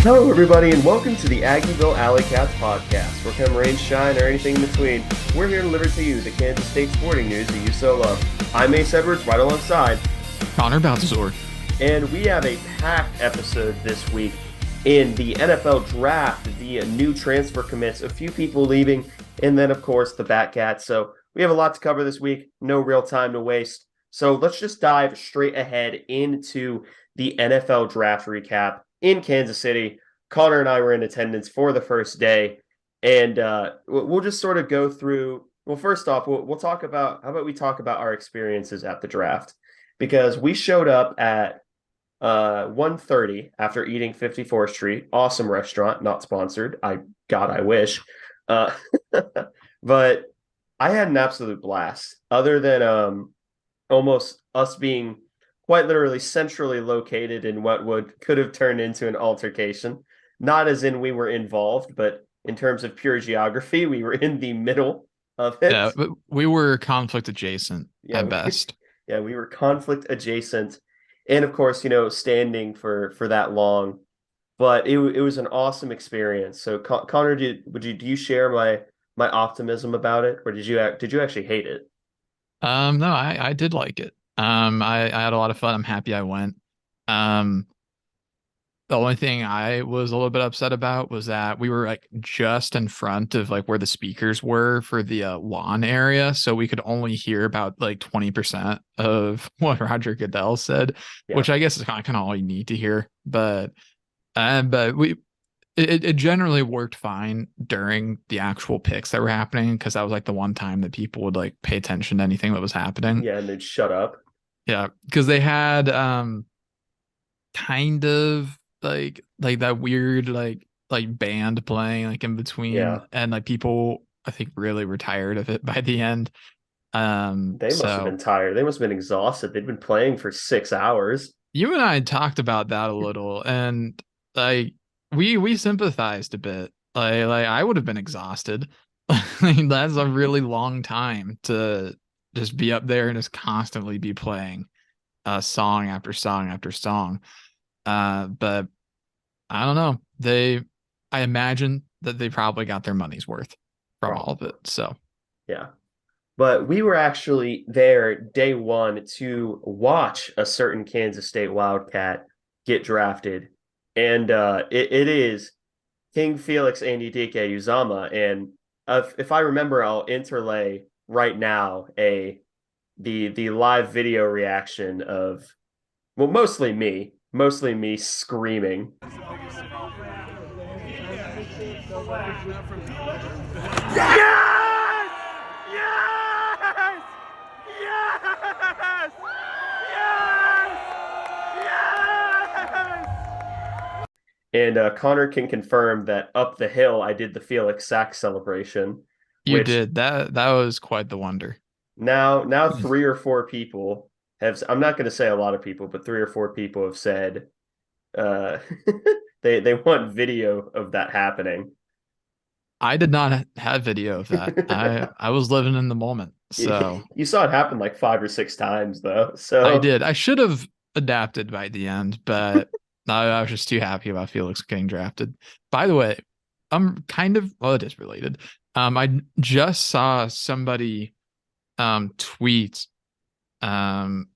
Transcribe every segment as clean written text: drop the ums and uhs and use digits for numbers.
Hello, everybody, and welcome to the Aggieville Alleycats podcast. Where come rain, shine, or anything in between, we're here to deliver to you the Kansas State sporting news that you so love. I'm Ace Edwards, right alongside Connor Baltazar. And we have a packed episode this week in the NFL draft, the new transfer commits, a few people leaving, and then, of course, the Batcats. So we have a lot to cover this week, no real time to waste. So let's just dive straight ahead into the NFL draft recap in Kansas City. Connor and I were in attendance for the first day, and we'll just sort of go through. Well, first off, we'll talk about, how about we talk about our experiences at the draft? Because we showed up at 1:30 after eating 54th Street. Awesome restaurant, not sponsored. I wish. Uh, but I had an absolute blast. Other than almost us being quite literally centrally located in what could have turned into an altercation. Not as in we were involved, but in terms of pure geography, we were in the middle of it. Yeah, but we were conflict adjacent at best. Yeah, we were conflict adjacent. And of course, standing for that long. But it was an awesome experience. So Connor, do you share my optimism about it, or did you actually hate it? No, I did like it. I had a lot of fun. I'm happy I went. Um, the only thing I was a little bit upset about was that we were like just in front of like where the speakers were for the lawn area, so we could only hear about like 20% of what Roger Goodell said, Yeah. which I guess is kind of all you need to hear. But it generally worked fine during the actual picks that were happening, because that was like the one time that people would like pay attention to anything that was happening. Yeah, and they'd shut up. Yeah, because they had kind of like that weird like band playing like in between. Yeah. And like people I think really were tired of it by the end. They must have been tired. They must have been exhausted. They'd been playing for 6 hours. You and I talked about that a little, and like we sympathized a bit. Like I would have been exhausted. Like, that's a really long time to just be up there and just constantly be playing song after song after song. But I don't know. I imagine that they probably got their money's worth from all of it. So yeah. But we were actually there day one to watch a certain Kansas State Wildcat get drafted. And it is King Felix Anudike Uzama. And if I remember, I'll interlay right now the live video reaction of, well, mostly me screaming. Yes! Yes! Yes! Yes! Yes! And Connor can confirm that up the hill I did the Felix sack celebration. you did that. That was quite the wonder. Now 3 or 4 people have, I'm not going to say a lot of people, but 3 or 4 people have said uh they want video of that happening. I did not have video of that. I was living in the moment. So you saw it happen like 5 or 6 times though. So I did. I should have adapted by the end, but I was just too happy about Felix getting drafted. By the way, I'm kind of, well, it is related. I just saw somebody tweet from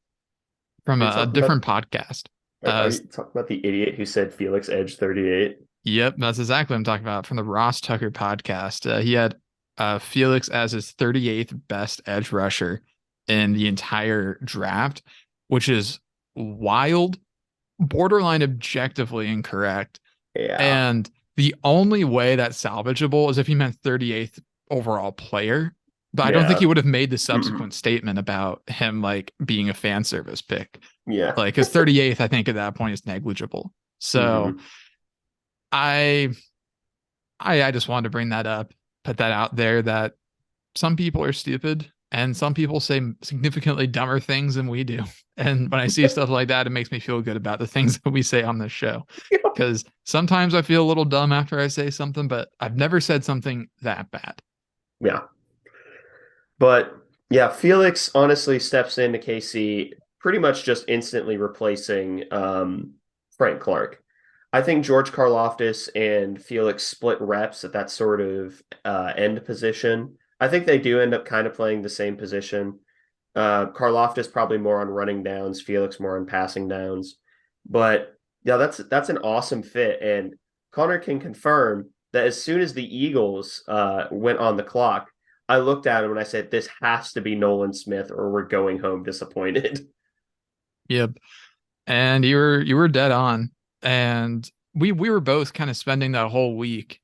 a different podcast. Are you talking about the idiot who said Felix Edge 38? Yep, that's exactly what I'm talking about, from the Ross Tucker podcast. He had Felix as his 38th best edge rusher in the entire draft, which is wild, borderline objectively incorrect. Yeah. And the only way that's salvageable is if he meant 38th overall player. But I don't think he would have made the subsequent statement about him like being a fan service pick. Yeah. Like his 38th, I think at that point is negligible. So I just wanted to bring that up, put that out there, that some people are stupid and some people say significantly dumber things than we do. And when I see stuff like that, it makes me feel good about the things that we say on this show. Because sometimes I feel a little dumb after I say something, but I've never said something that bad. Yeah. But yeah, Felix honestly steps into KC pretty much just instantly replacing Frank Clark. I think George Karlaftis and Felix split reps at that sort of end position. I think they do end up kind of playing the same position. Karlaftis probably more on running downs, Felix more on passing downs. But yeah, that's an awesome fit. And Connor can confirm that as soon as the Eagles went on the clock, I looked at him and I said, "This has to be Nolan Smith, or we're going home disappointed." Yep. And you were dead on. And we were both kind of spending that whole week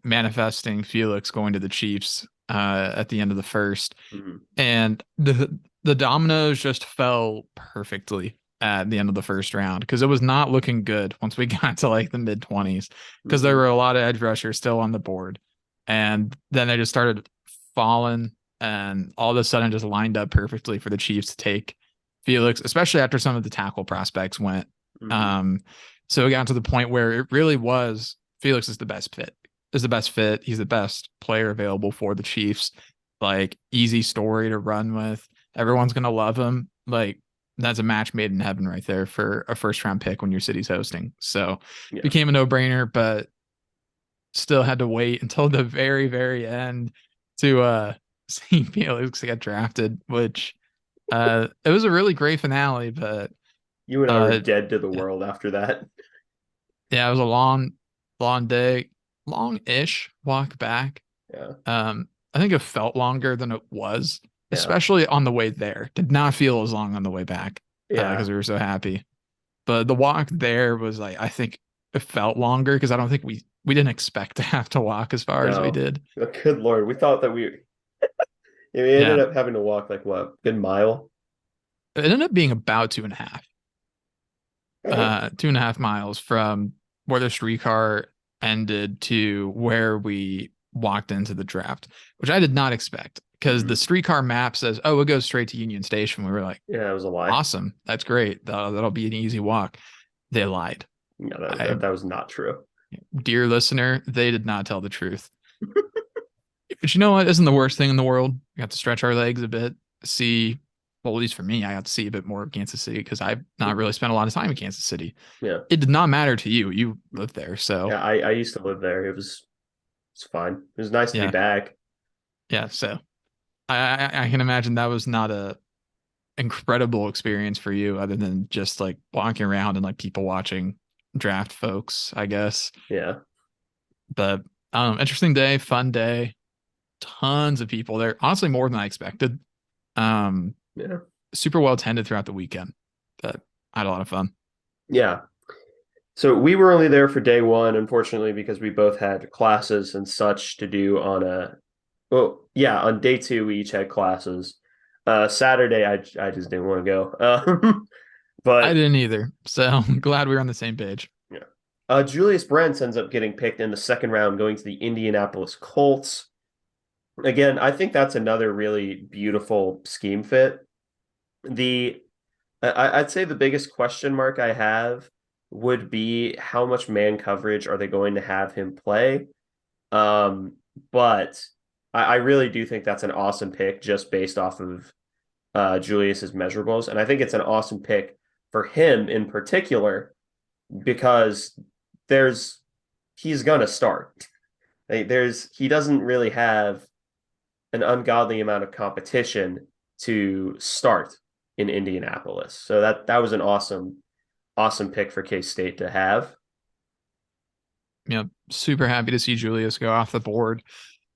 manifesting Felix going to the Chiefs at the end of the first. Mhm. And the dominoes just fell perfectly at the end of the first round because it was not looking good once we got to like the mid 20s because there Mhm. were a lot of edge rushers still on the board. And then they just started falling and all of a sudden just lined up perfectly for the Chiefs to take Felix, especially after some of the tackle prospects went. Mhm. Um, so it got to the point where it really was Felix is the best fit. Is the best fit. He's the best player available for the Chiefs. Like easy story to run with. Everyone's gonna love him. Like that's a match made in heaven right there for a first round pick when your city's hosting. So Yeah. became a no brainer, but still had to wait until the very, very end to see Felix get drafted, which it was a really great finale, but You and I were uh dead to the yeah, world after that. yeah, it was a long, long day, long-ish walk back. Yeah. I think it felt longer than it was, Yeah. especially on the way there. Did not feel as long on the way back Yeah. because we were so happy. But the walk there was like I think it felt longer because I don't think we didn't expect to have to walk as far as we No. did. Good Lord. We thought that we ended Yeah, up having to walk like what, good mile? it ended up being about 2.5, 2.5 miles from where the streetcar ended to where we walked into the draft, which I did not expect because the Mhm. streetcar map says, "Oh, it goes straight to Union Station." We were like, Yeah, it was a lie. "Awesome, that's great. That'll be an easy walk." They lied. No, I, that was not true. dear listener, they did not tell the truth. But you know what? Isn't the worst thing in the world? We got to stretch our legs a bit, see. Well, at least for me, I got to see a bit more of Kansas City because I've not really spent a lot of time in Kansas City. Yeah. It did not matter to you. You lived there. So Yeah, I used to live there. It's fine. It was nice to be yeah. back. Yeah. So I can imagine that was not a incredible experience for you other than just like walking around and like people watching draft folks, I guess. Yeah. But interesting day, fun day, tons of people there. Honestly, more than I expected. Um, Yeah. super well attended throughout the weekend. But I had a lot of fun. Yeah. So we were only there for day one, unfortunately, because we both had classes and such to do on well, yeah, on day two, we each had classes. Saturday, I just didn't want to go. I But didn't either. So I'm glad we were on the same page. yeah. Julius Brents ends up getting picked in the second round, going to the Indianapolis Colts. Again, I think that's another really beautiful scheme fit. The I'd say the biggest question mark I have would be how much man coverage are they going to have him play? Um, but I really do think that's an awesome pick just based off of Julius's measurables, and I think it's an awesome pick for him in particular because there's he's gonna start. Like, he doesn't really have an ungodly amount of competition to start in Indianapolis. So that was an awesome pick for K-State to have. Super happy to see Julius go off the board.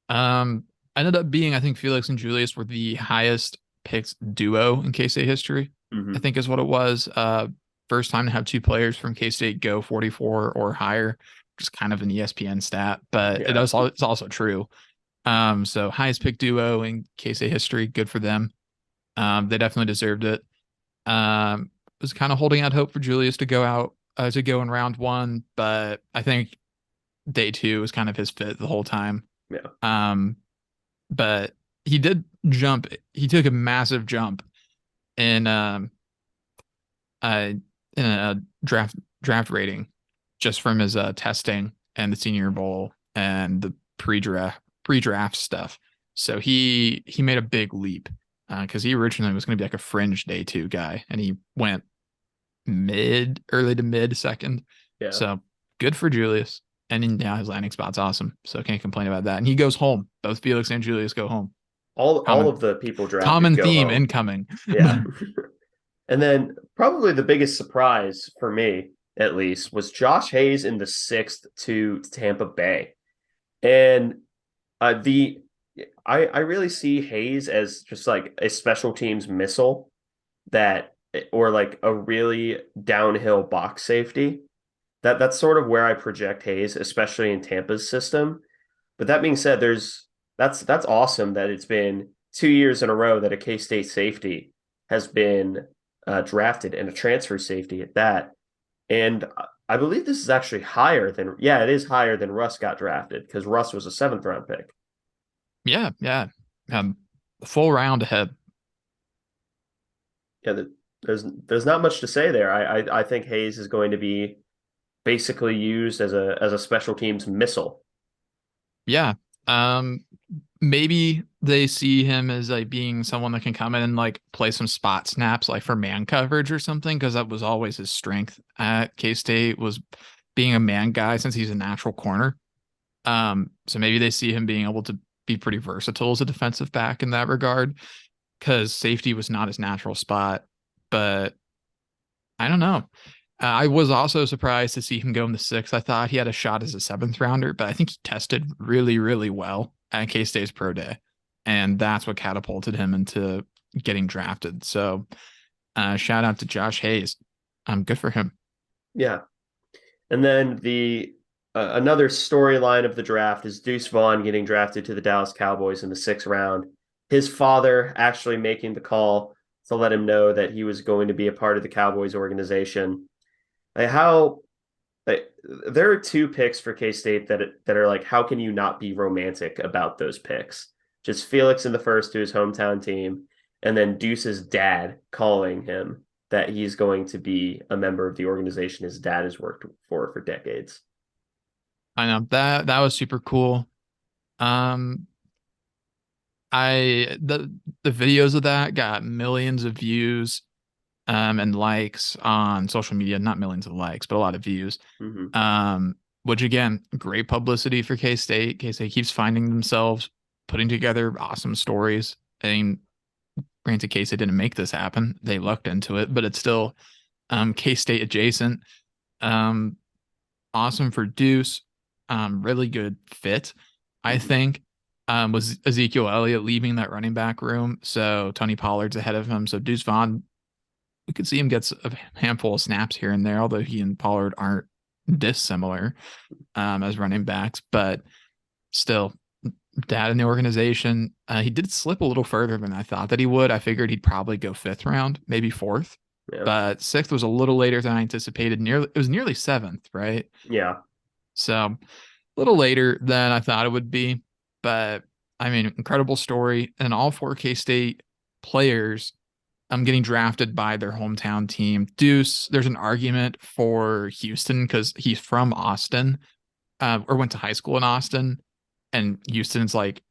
Um, ended up being, I think Felix and Julius were the highest picked duo in K-State history, I Mm-hmm. think is what it was. First time to have two players from K-State go 44 or higher, just kind of an ESPN stat, but Yeah. it's also true. So highest picked duo in K-State history, good for them. They definitely deserved it. Was kind of holding out hope for Julius to go out to go in round one, but I think day two was kind of his fit the whole time. Yeah. Um, but he did jump. He took a massive jump in uh in a draft rating just from his testing and the Senior Bowl and the pre-draft stuff. So he made a big leap because he originally was going to be like a fringe day two guy, and he went early to mid second. Yeah. So good for Julius. And now his landing spot's awesome. So can't complain about that. And he goes home. Both Felix and Julius go home. All Common of the people drafted common go theme home. incoming. Yeah. And then probably the biggest surprise for me, at least, was Josh Hayes in the sixth to Tampa Bay. And the I really see Hayes as just like a special teams missile that or like a really downhill box safety. That's sort of where I project Hayes, especially in Tampa's system. But that being said, that's awesome that it's been 2 years in a row that a K-State safety has been drafted and a transfer safety at that. And I believe this is actually higher than yeah, it is higher than Russ got drafted because Russ was a seventh round pick. Yeah, yeah. Full round ahead. Yeah, there's not much to say there. I think Hayes is going to be basically used as a special teams missile. Yeah. Um, maybe they see him as like being someone that can come in and like play some spot snaps like for man coverage or something, because that was always his strength at K-State was being a man guy since he's a natural corner. So maybe they see him being able to be pretty versatile as a defensive back in that regard, because safety was not his natural spot. But I don't know. I was also surprised to see him go in the sixth. I thought he had a shot as a seventh rounder, but I think he tested really, really well at K-State's pro day. And that's what catapulted him into getting drafted. So shout out to Josh Hayes. Good for him. Yeah. And then the another storyline of the draft is Deuce Vaughn getting drafted to the Dallas Cowboys in the sixth round. His father actually making the call to let him know that he was going to be a part of the Cowboys organization. Like how like, there are two picks for K-State that are like, how can you not be romantic about those picks? Just Felix in the first to his hometown team, and then Deuce's dad calling him that he's going to be a member of the organization his dad has worked for decades. I know that was super cool. Um, the videos of that got millions of views and likes on social media, not millions of likes, but a lot of views. Mm-hmm. Which again, great publicity for K-State. K-State keeps finding themselves putting together awesome stories. I mean, granted, K-State didn't make this happen. They lucked into it, but it's still K-State adjacent. Um, awesome for Deuce. Really good fit, I Mm-hmm. think. Was Ezekiel Elliott leaving that running back room? So Tony Pollard's ahead of him. So Deuce Vaughn, we could see him get a handful of snaps here and there, although he and Pollard aren't dissimilar as running backs, but still, dad in the organization. He did slip a little further than I thought that he would. I figured he'd probably go fifth round, maybe fourth, Yeah. but sixth was a little later than I anticipated. It was nearly seventh, right? Yeah. So a little later than I thought it would be, but I mean, incredible story. And all four K-State players getting drafted by their hometown team. Deuce, there's an argument for Houston because he's from Austin, or went to high school in Austin, and Houston's like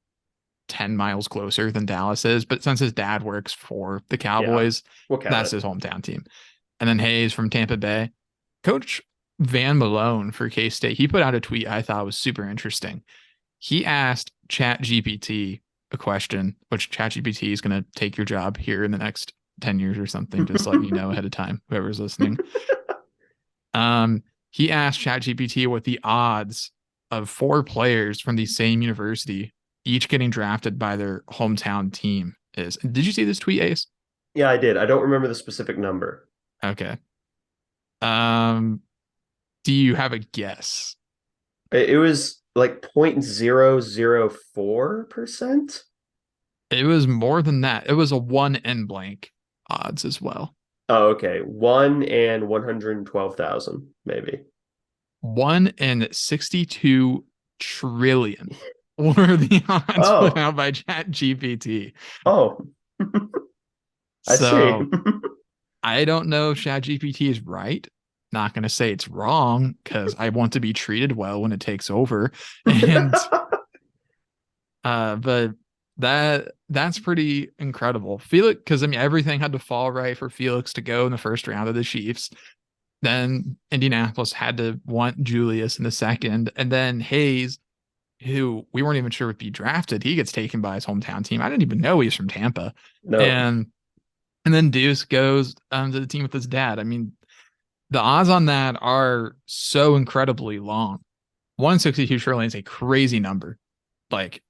10 miles closer than Dallas is. But since his dad works for the Yeah. Cowboys, We'll count that's it. his hometown team. And then Hayes from Tampa Bay. Coach Van Malone for K-State, he put out a tweet I thought was super interesting. He asked ChatGPT a question, which ChatGPT is going to take your job here in the next 10 years or something, just letting you know ahead of time, whoever's listening. He asked ChatGPT what the odds of four players from the same university each getting drafted by their hometown team is. Did you see this tweet, Ace? Yeah, I did. I don't remember the specific number. Okay. Um, do you have a guess? It was like 0.004%. It was more than that. It was a one in blank odds as well. Oh, okay. 1 in 112,000, maybe. 1 in 62 trillion were the odds put Oh, out by ChatGPT. oh, I see. So I don't know if ChatGPT is right. Not going to say it's wrong because I want to be treated well when it takes over. And but that's pretty incredible. Felix, because I mean everything had to fall right for Felix to go in the first round of the Chiefs. Then Indianapolis had to want Julius in the second, and then Hayes, who we weren't even sure would be drafted, he gets taken by his hometown team. I didn't even know he was from Tampa, No. and then Deuce goes to the team with his dad. I mean, the odds on that are so incredibly long. 162 trillion is a crazy number. Like,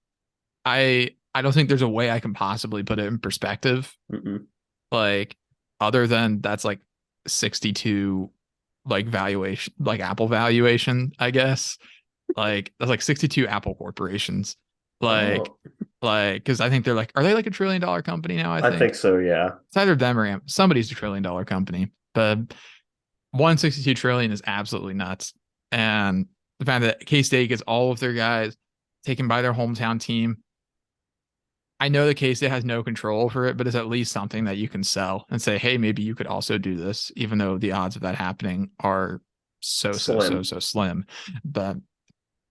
I don't think there's a way I can possibly put it in perspective. Mm-mm. Like, other than that's like 62 like valuation, like Apple valuation, I guess. Like that's like 62 Apple corporations. Like, Oh, because I think they're like, are they like $1 trillion company now? I I think think so. Yeah. it's either them or somebody's $1 trillion company. But 162 trillion is absolutely nuts. And the fact that K-State gets all of their guys taken by their hometown team. I know that K-State has no control over it, but it's at least something that you can sell and say, hey, maybe you could also do this, even though the odds of that happening are Slim. so slim. But,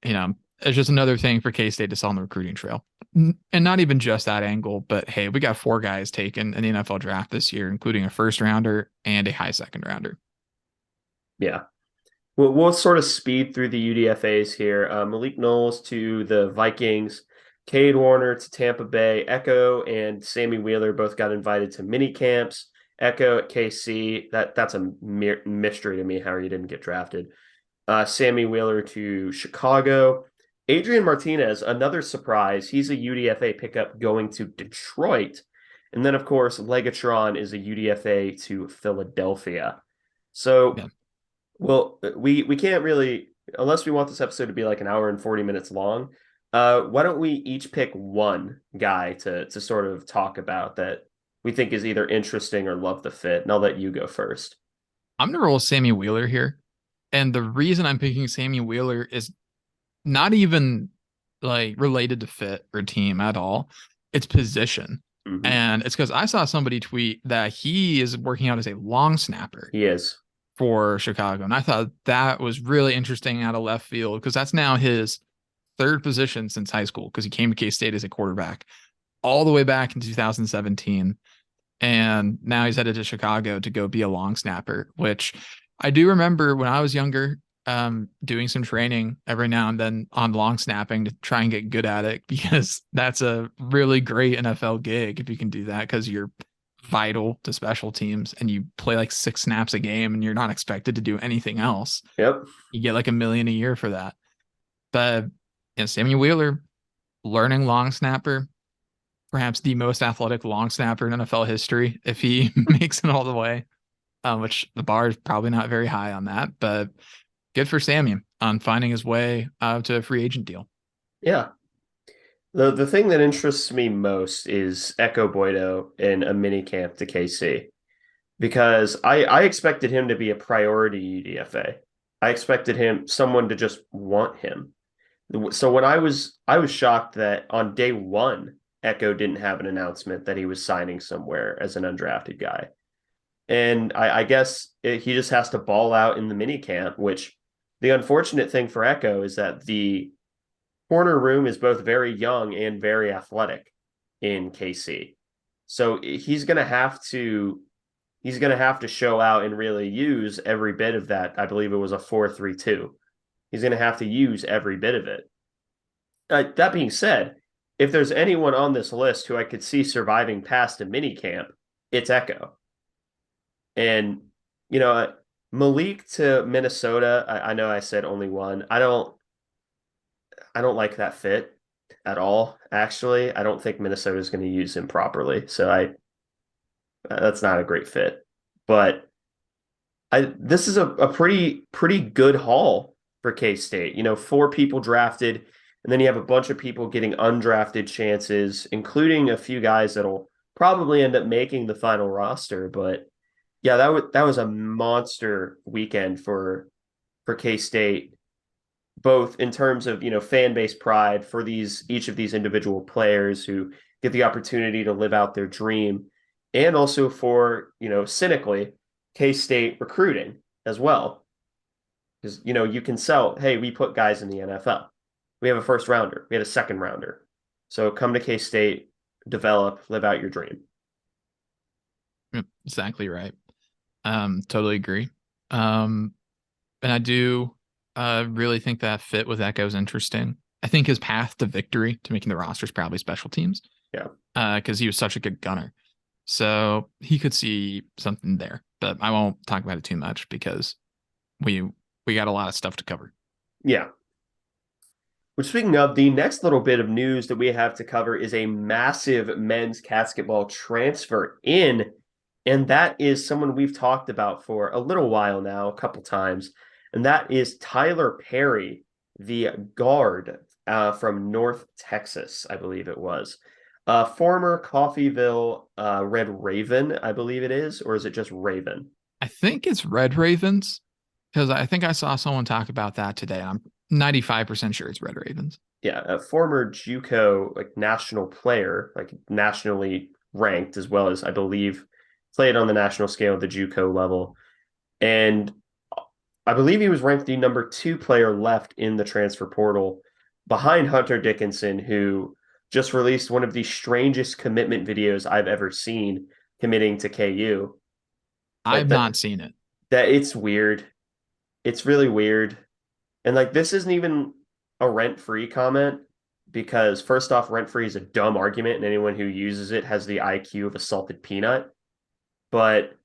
it's just another thing for K-State to sell on the recruiting trail. And not even just that angle, but hey, we got 4 guys taken in the NFL draft this year, including a first rounder and a high second rounder. Yeah. We'll sort of speed through the UDFAs here. Malik Knowles to the Vikings, Cade Warner to Tampa Bay, Echo and Sammy Wheeler both got invited to mini camps. Echo at KC, that's a mystery to me how he didn't get drafted. Sammy Wheeler to Chicago. Adrian Martinez, another surprise. He's a UDFA pickup going to Detroit. And then, of course, Legatron is a UDFA to Philadelphia. So Yeah. well, we can't really, unless we want this episode to be like an hour and 40 minutes long. Why don't we each pick one guy to sort of talk about that we think is either interesting or love the fit, and I'll let you go first. I'm going to roll Sammy Wheeler here. And the reason I'm picking Sammy Wheeler is not even like related to fit or team at all. It's position. Hmm. And it's because I saw somebody tweet that he is working out as a long snapper He is. for Chicago. And I thought that was really interesting out of left field because that's now his third position since high school because he came to K State as a quarterback all the way back in 2017. And now he's headed to Chicago to go be a long snapper, which I do remember when I was younger, doing some training every now and then on long snapping to try and get good at it because that's a really great NFL gig if you can do that because you're vital to special teams and you play like 6 snaps a game and you're not expected to do anything else. Yep. You get like $1 million a year for that. But Sammy Wheeler, learning long snapper, perhaps the most athletic long snapper in NFL history if he makes it all the way, which the bar is probably not very high on that, but good for Sammy on finding his way to a free agent deal. Yeah. The thing that interests me most is Echo Boydo in a mini camp to KC because I expected him to be a priority UDFA. I expected someone to just want him. So when I was shocked that on day one, Echo didn't have an announcement that he was signing somewhere as an undrafted guy. And I guess he just has to ball out in the mini camp, which the unfortunate thing for Echo is that the corner room is both very young and very athletic in KC. So he's going to have to show out and really use every bit of that. I believe it was a 4-3-2. He's going to have to use every bit of it. That being said, if there's anyone on this list who I could see surviving past a mini camp, it's Echo. And Malik to Minnesota. I know I said only one. I don't like that fit at all. Actually, I don't think Minnesota is going to use him properly. So that's not a great fit. But this is a pretty good haul for K State. 4 people drafted, and then you have a bunch of people getting undrafted chances, including a few guys that'll probably end up making the final roster. But yeah, that was a monster weekend for K State, both in terms of fan base pride for each of these individual players who get the opportunity to live out their dream, and also for cynically K-State recruiting as well, because you can sell, hey, we put guys in the NFL, we have a first rounder, we had a second rounder, so come to K-State, develop, live out your dream. Exactly right. Totally agree. Um, and I do really think that fit with Echo is interesting. I think his path to victory to making the roster is probably special teams. Yeah. Because he was such a good gunner. So he could see something there. But I won't talk about it too much because we got a lot of stuff to cover. Yeah. Which, speaking of, the next little bit of news that we have to cover is a massive men's Catsketball transfer in, and that is someone we've talked about for a little while now, a couple times, and that is Tyler Perry, the guard from North Texas, I believe it was. Former Coffeyville Red Raven, I believe it is, or is it just Raven? I think it's Red Ravens because I think I saw someone talk about that today. I'm 95% sure it's Red Ravens. Yeah, a former JUCO like national player, like nationally ranked, as well as I believe played on the national scale at the JUCO level. And I believe he was ranked the number 2 player left in the transfer portal behind Hunter Dickinson, who just released one of the strangest commitment videos I've ever seen committing to KU. Like I've that not seen it. that it's weird. It's really weird. And like this isn't even a rent-free comment because first off, rent-free is a dumb argument, and anyone who uses it has the IQ of a salted peanut. But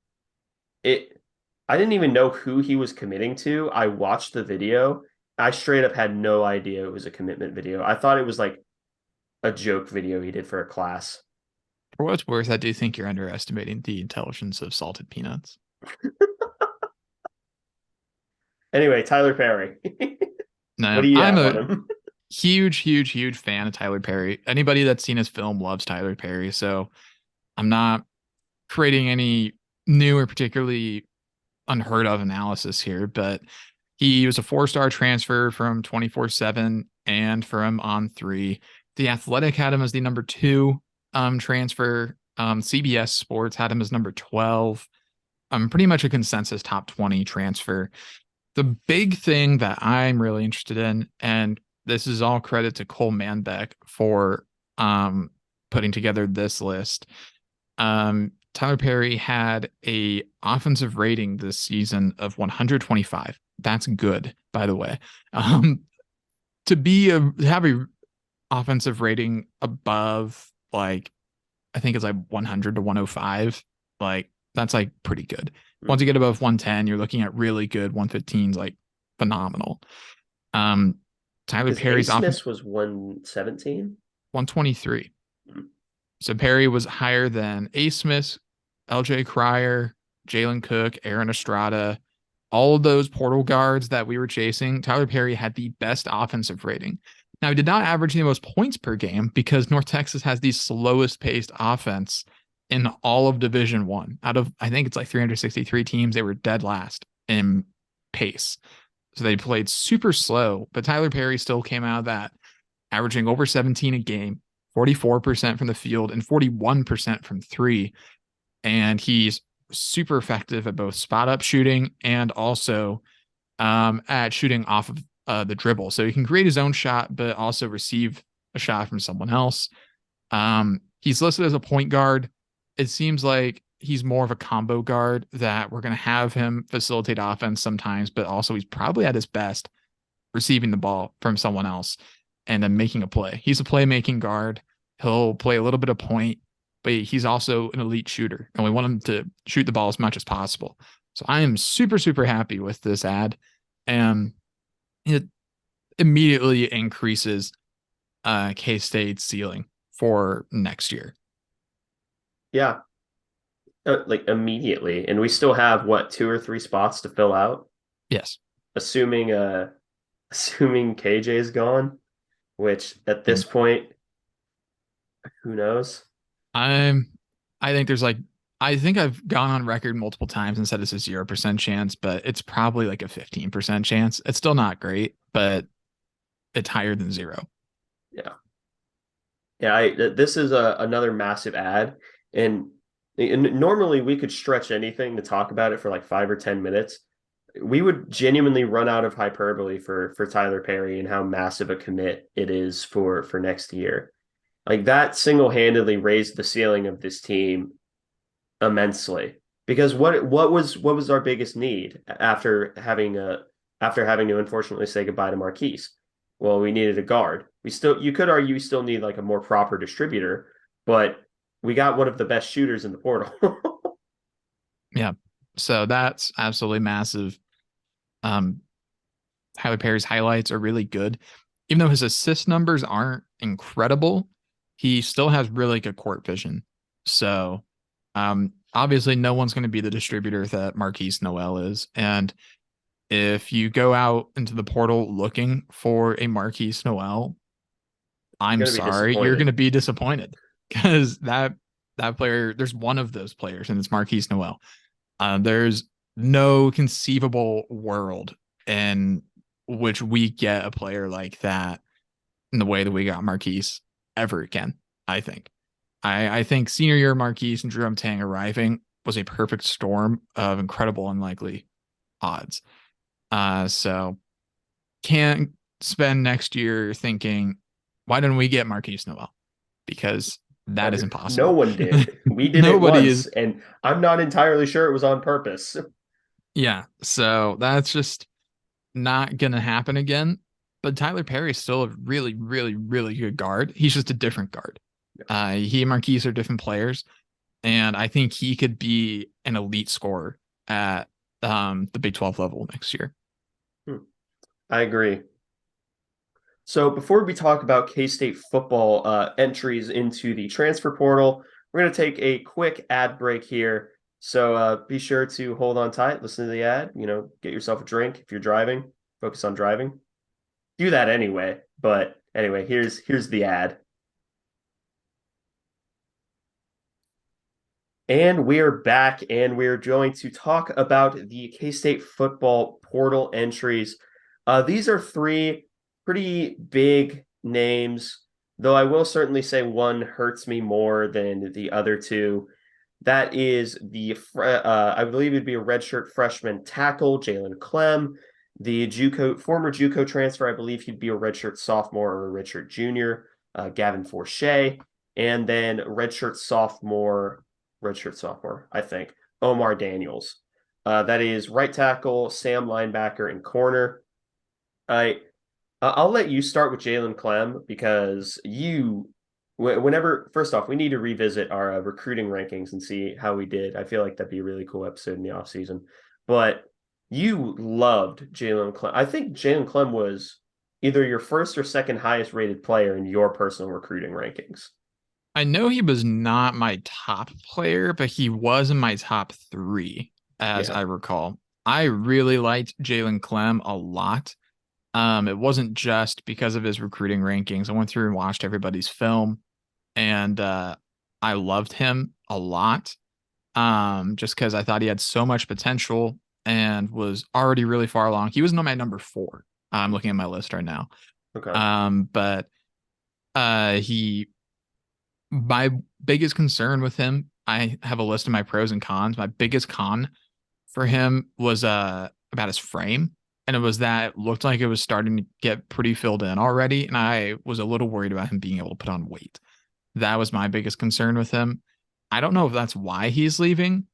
it I didn't even know who he was committing to. I watched the video. I straight up had no idea it was a commitment video. I thought it was like a joke video he did for a class. For what's worth, I do think you're underestimating the intelligence of salted peanuts. Anyway, Tyler Perry. What No, do you I'm have on a him? huge fan of Tyler Perry. Anybody that's seen his film loves Tyler Perry. So I'm not creating any new or particularly unheard of analysis here, but he was a 4-star transfer from 24/7 and from On3. The Athletic had him as the number 2 transfer. CBS Sports had him as number 12. Pretty much a consensus top 20 transfer. The big thing that I'm really interested in, and this is all credit to Cole Manbeck for putting together this list. Tyler Perry had a offensive rating this season of 125. That's good, by the way. To have a offensive rating above like I think it's like 100 to 105, like that's like pretty good. Once you get above 110, you're looking at really good. 115 is like phenomenal. Tyler Because Perry's Ace offense Smith was 117. 123. So Perry was higher than A. Smith, LJ Cryer, Jalen Cook, Aaron Estrada, all of those portal guards that we were chasing. Tyler Perry had the best offensive rating. Now, he did not average the most points per game because North Texas has the slowest paced offense in all of Division One. Out of, I think it's like 363 teams, they were dead last in pace. So they played super slow, but Tyler Perry still came out of that averaging over 17 a game, 44% from the field and 41% from 3. And he's super effective at both spot up shooting and also at shooting off of the dribble. So he can create his own shot, but also receive a shot from someone else. He's listed as a point guard. It seems like he's more of a combo guard that we're going to have him facilitate offense sometimes, but also he's probably at his best receiving the ball from someone else and then making a play. He's a playmaking guard. He'll play a little bit of point, but he's also an elite shooter, and we want him to shoot the ball as much as possible. So I am super happy with this ad, and it immediately increases K-State's ceiling for next year. Yeah, like immediately, and we still have what 2 or 3 spots to fill out. Yes, assuming KJ is gone, which at this point, who knows? I think there's like I think I've gone on record multiple times and said it's a 0% chance, but it's probably like a 15% chance. It's still not great, but it's higher than 0. Yeah. Yeah, this is another massive ad, and normally we could stretch anything to talk about it for like 5 or 10 minutes. We would genuinely run out of hyperbole for Tyler Perry and how massive a commit it is for next year. Like that single-handedly raised the ceiling of this team immensely Because what was our biggest need after having to unfortunately say goodbye to Marquise? Well, we needed a guard. You could argue we still need like a more proper distributor, but we got one of the best shooters in the portal. Yeah. So that's absolutely massive. Um, Tyler Perry's highlights are really good. Even though his assist numbers aren't incredible, he still has really good court vision. So obviously no one's going to be the distributor that Marquise Noel is. And if you go out into the portal looking for a Marquise Noel, I'm Gonna be sorry, you're going disappointed. to be disappointed because that player, there's one of those players, and it's Marquise Noel. There's no conceivable world in which we get a player like that in the way that we got Marquise ever again. I think. I think senior year Marquise and Jerome Tang arriving was a perfect storm of incredible unlikely odds. So can't spend next year thinking, why didn't we get Marquise Noel? Because that is No impossible. one did. We did it Nobody once, is. and I'm not entirely sure it was on purpose. Yeah. So that's just not going to happen again. But Tyler Perry is still a really, really, really good guard. He's just a different guard. He and Marquise are different players. And I think he could be an elite scorer at the Big 12 level next year. I agree. So before we talk about K-State football entries into the transfer portal, we're going to take a quick ad break here. So be sure to hold on tight, listen to the ad, get yourself a drink if you're driving, focus on driving. Do that anyway. But anyway, here's the ad. And we're back, and we're going to talk about the K-State football portal entries. These are three pretty big names, though I will certainly say one hurts me more than the other two. That is I believe it'd be a redshirt freshman tackle, Jalen Clem. The former JUCO transfer, I believe he'd be a redshirt sophomore or a redshirt junior, Gavin Forche. And then redshirt sophomore, I think, Omar Daniels. That is right tackle, Sam linebacker, and corner. I I'll let you start with Jalen Clem because whenever, first off, we need to revisit our recruiting rankings and see how we did. I feel like that'd be a really cool episode in the offseason. But you loved Jalen Clem. I think Jalen Clem was either your first or second highest rated player in your personal recruiting rankings. I know he was not my top player, but he was in my top three, as Yeah. I recall. I really liked Jalen Clem a lot. It wasn't just because of his recruiting rankings. I went through and watched everybody's film, and I loved him a lot. Just because I thought he had so much potential and was already really far along. He was my number 4. I'm looking at my list right now. Okay. But he my biggest concern with him, I have a list of my pros and cons. My biggest con for him was about his frame. And it was that it looked like it was starting to get pretty filled in already. And I was a little worried about him being able to put on weight. That was my biggest concern with him. I don't know if that's why he's leaving.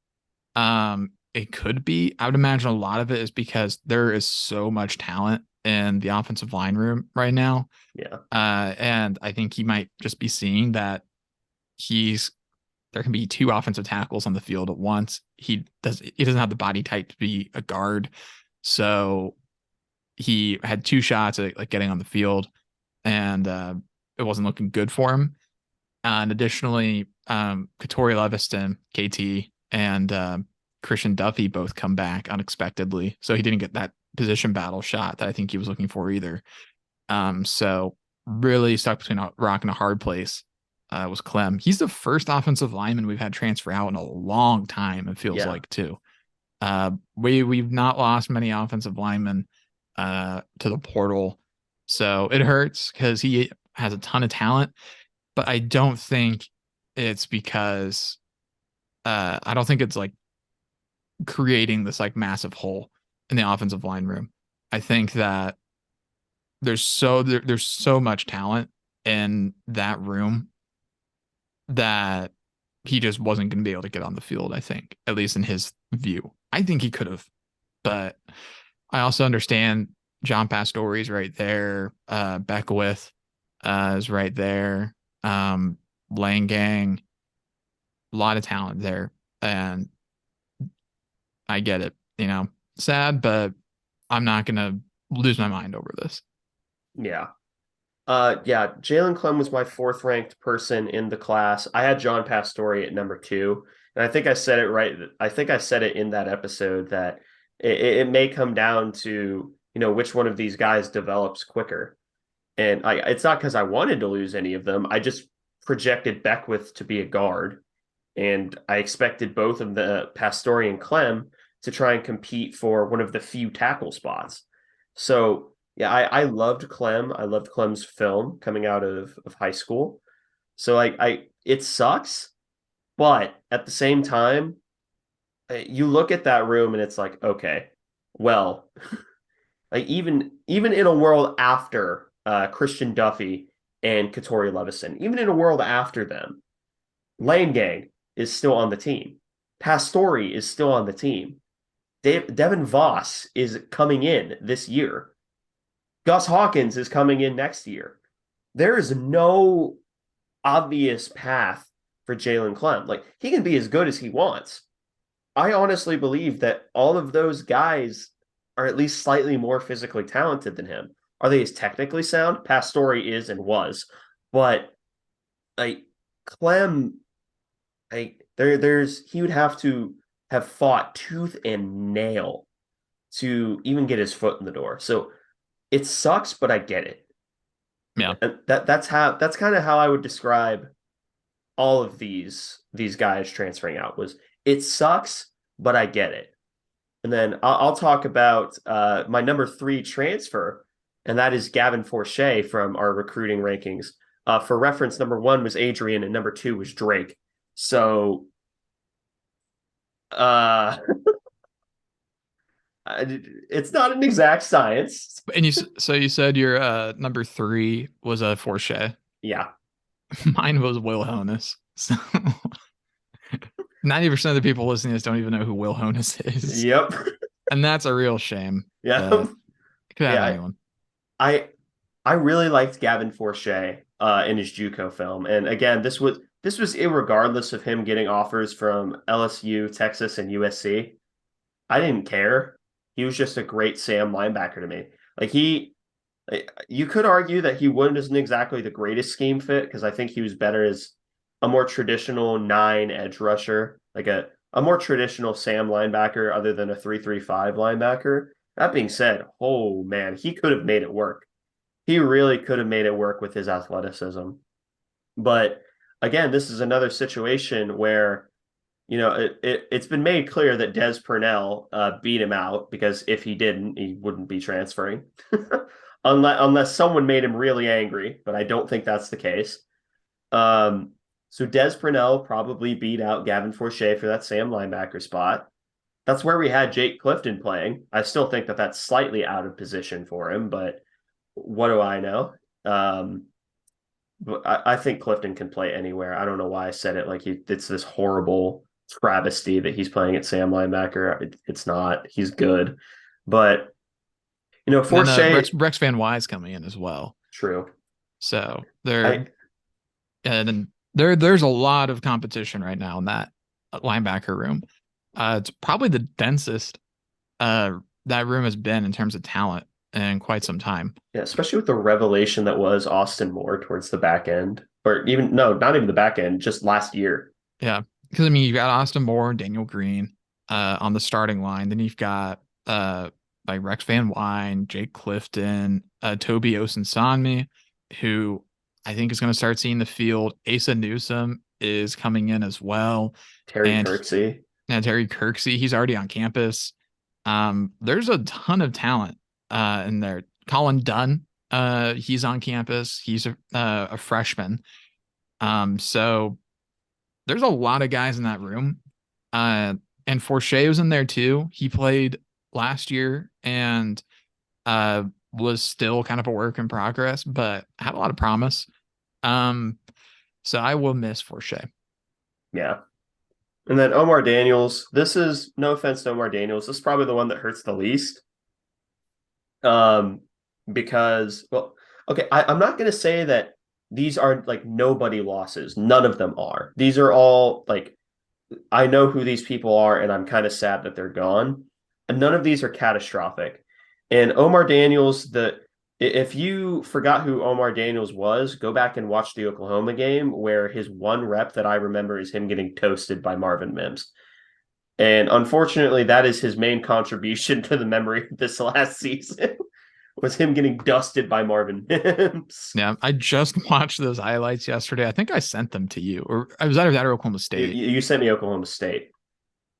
It could be. I would imagine a lot of it is because there is so much talent in the offensive line room right now. Yeah. And I think he might just be seeing that he's there can be 2 offensive tackles on the field at once. He doesn't have the body type to be a guard. So he had 2 shots at like getting on the field, and it wasn't looking good for him. And additionally, Katori Leviston, KT, and Christian Duffy both come back unexpectedly. So he didn't get that position battle shot that I think he was looking for either. So really stuck between a rock and a hard place. Was Clem. He's the first offensive lineman we've had transfer out in a long time, it feels Yeah. like, too. We've not lost many offensive linemen to the portal. So it hurts because he has a ton of talent, but I don't think it's because I don't think it's like creating this like massive hole in the offensive line room. I think that there's so much talent in that room that he just wasn't going to be able to get on the field, I think, at least in his view. I think he could have, but I also understand John Pastore's right there. Beckwith is right there. Langang, a lot of talent there. And I get it, sad, but I'm not going to lose my mind over this. Yeah. Yeah, Jalen Clem was my fourth ranked person in the class. I had John Pastore at number two. And I think I said it right. I think I said it in that episode that it may come down to, which one of these guys develops quicker. And it's not because I wanted to lose any of them. I just projected Beckwith to be a guard. And I expected both of the Pastore and Clem to try and compete for one of the few tackle spots. So yeah, I loved Clem. I loved Clem's film coming out of high school. So it sucks, but at the same time, you look at that room and it's like, okay, well, like even in a world after Christian Duffy and Katori Levison, even in a world after them, Lane Gang is still on the team. Pastore is still on the team. Devin Voss is coming in this year. Gus Hawkins is coming in next year. There is no obvious path for Jalen Clem. Like, he can be as good as he wants. I honestly believe that all of those guys are at least slightly more physically talented than him. Are they as technically sound? Pastore is and was. But Clem, he would have to have fought tooth and nail to even get his foot in the door. So it sucks, but I get it. Yeah. And that's kind of how I would describe all of these guys transferring out. Was it sucks, but I get it. And then I'll talk about my number 3 transfer, and that is Gavin Forche from our recruiting rankings. For reference, number 1 was Adrian, and number 2 was Drake. So, it's not an exact science. And you said your number 3 was a Forche. Yeah. Mine was Will Honus. So 90% of the people listening to this don't even know who Will Honus is. Yep. And that's a real shame. Yeah. Could have anyone. I really liked Gavin Forche in his JUCO film. And again, this was irregardless of him getting offers from LSU, Texas, and USC. I didn't care. He was just a great Sam linebacker to me. You could argue that he wasn't exactly the greatest scheme fit, because I think he was better as a more traditional 9 edge rusher, like a more traditional Sam linebacker other than a 3-3-5 linebacker. That being said, oh man, he could have made it work. He really could have made it work with his athleticism. But again, this is another situation where, it's been made clear that Des Purnell beat him out, because if he didn't, he wouldn't be transferring. unless someone made him really angry, but I don't think that's the case. So Des Purnell probably beat out Gavin Forche for that Sam linebacker spot. That's where we had Jake Clifton playing. I still think that that's slightly out of position for him, but what do I know? But I think Clifton can play anywhere. I don't know why I said it like it's this horrible travesty that he's playing at Sam linebacker. It's not. He's good. But, Forche... Rex Van Wy's coming in as well. True. So there's a lot of competition right now in that linebacker room. It's probably the densest that room has been in terms of talent in quite some time. Yeah, especially with the revelation that was Austin Moore towards the back end. Or not even the back end, just last year. Yeah. Because, you've got Austin Moore, Daniel Green on the starting line. Then you've got Rex Van Wyn, Jake Clifton, Toby Osunsanmi, who I think is going to start seeing the field. Asa Newsome is coming in as well. Terry Kirksey. He's already on campus. There's a ton of talent in there. Colin Dunn, he's on campus. He's a freshman. So there's a lot of guys in that room. And Forche was in there too. He played last year and was still kind of a work in progress, but had a lot of promise. So I will miss Forche. Yeah. And then Omar Daniels. This is no offense to Omar Daniels. This is probably the one that hurts the least. Um, because well, okay, I'm not gonna say that these are like nobody losses. None of them are. These are all like I know who these people are, and I'm kind of sad that they're gone. And none of these are catastrophic. And Omar Daniels, the if you forgot who Omar Daniels was, go back and watch the Oklahoma game where his one rep that I remember is him getting toasted by Marvin Mims. And unfortunately, that is his main contribution to the memory of this last season was him getting dusted by Marvin Mims. Yeah, I just watched those highlights yesterday. I think I sent them to you, or I was either that or Oklahoma State. You sent me Oklahoma State.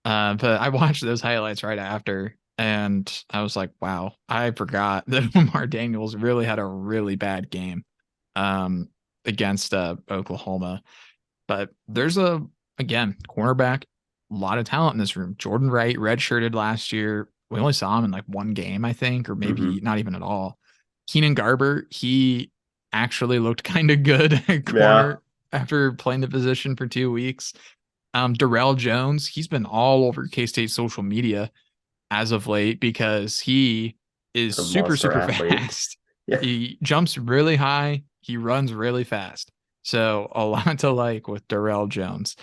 But I watched those highlights right after, and I was like, wow, I forgot that Omar Daniels really had a really bad game um, against Oklahoma. But there's again, cornerback, a lot of talent in this room. Jordan Wright redshirted last year. We only saw him in like one game, I think, or maybe not even at all. Keenan Garber, he actually looked kind of good at corner after playing the position for 2 weeks. Darrell Jones, he's been all over K-State social media as of late because he is super, super athlete. fast. Yeah. He jumps really high. He runs really fast. So a lot to like with Darrell Jones.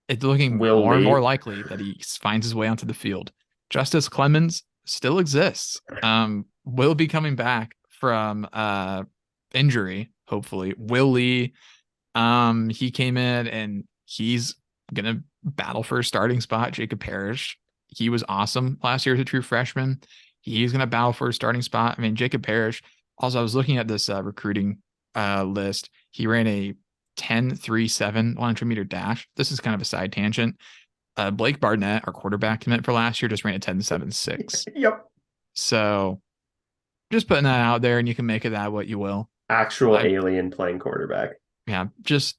It's looking more and more likely that he finds his way onto the field. Justice Clemens still exists. Will be coming back from injury, hopefully. Will Lee, he came in and he's gonna battle for a starting spot. Jacob Parrish, he was awesome last year as a true freshman. He's gonna battle for a starting spot. I mean, Jacob Parrish. Also, I was looking at this recruiting list. He ran a 10.37 100-meter dash. This is kind of a side tangent. Blake Barnett, our quarterback commit for last year, just ran a 10.76. Yep. So just putting that out there, and you can make of that what you will. Actual alien playing quarterback. Yeah,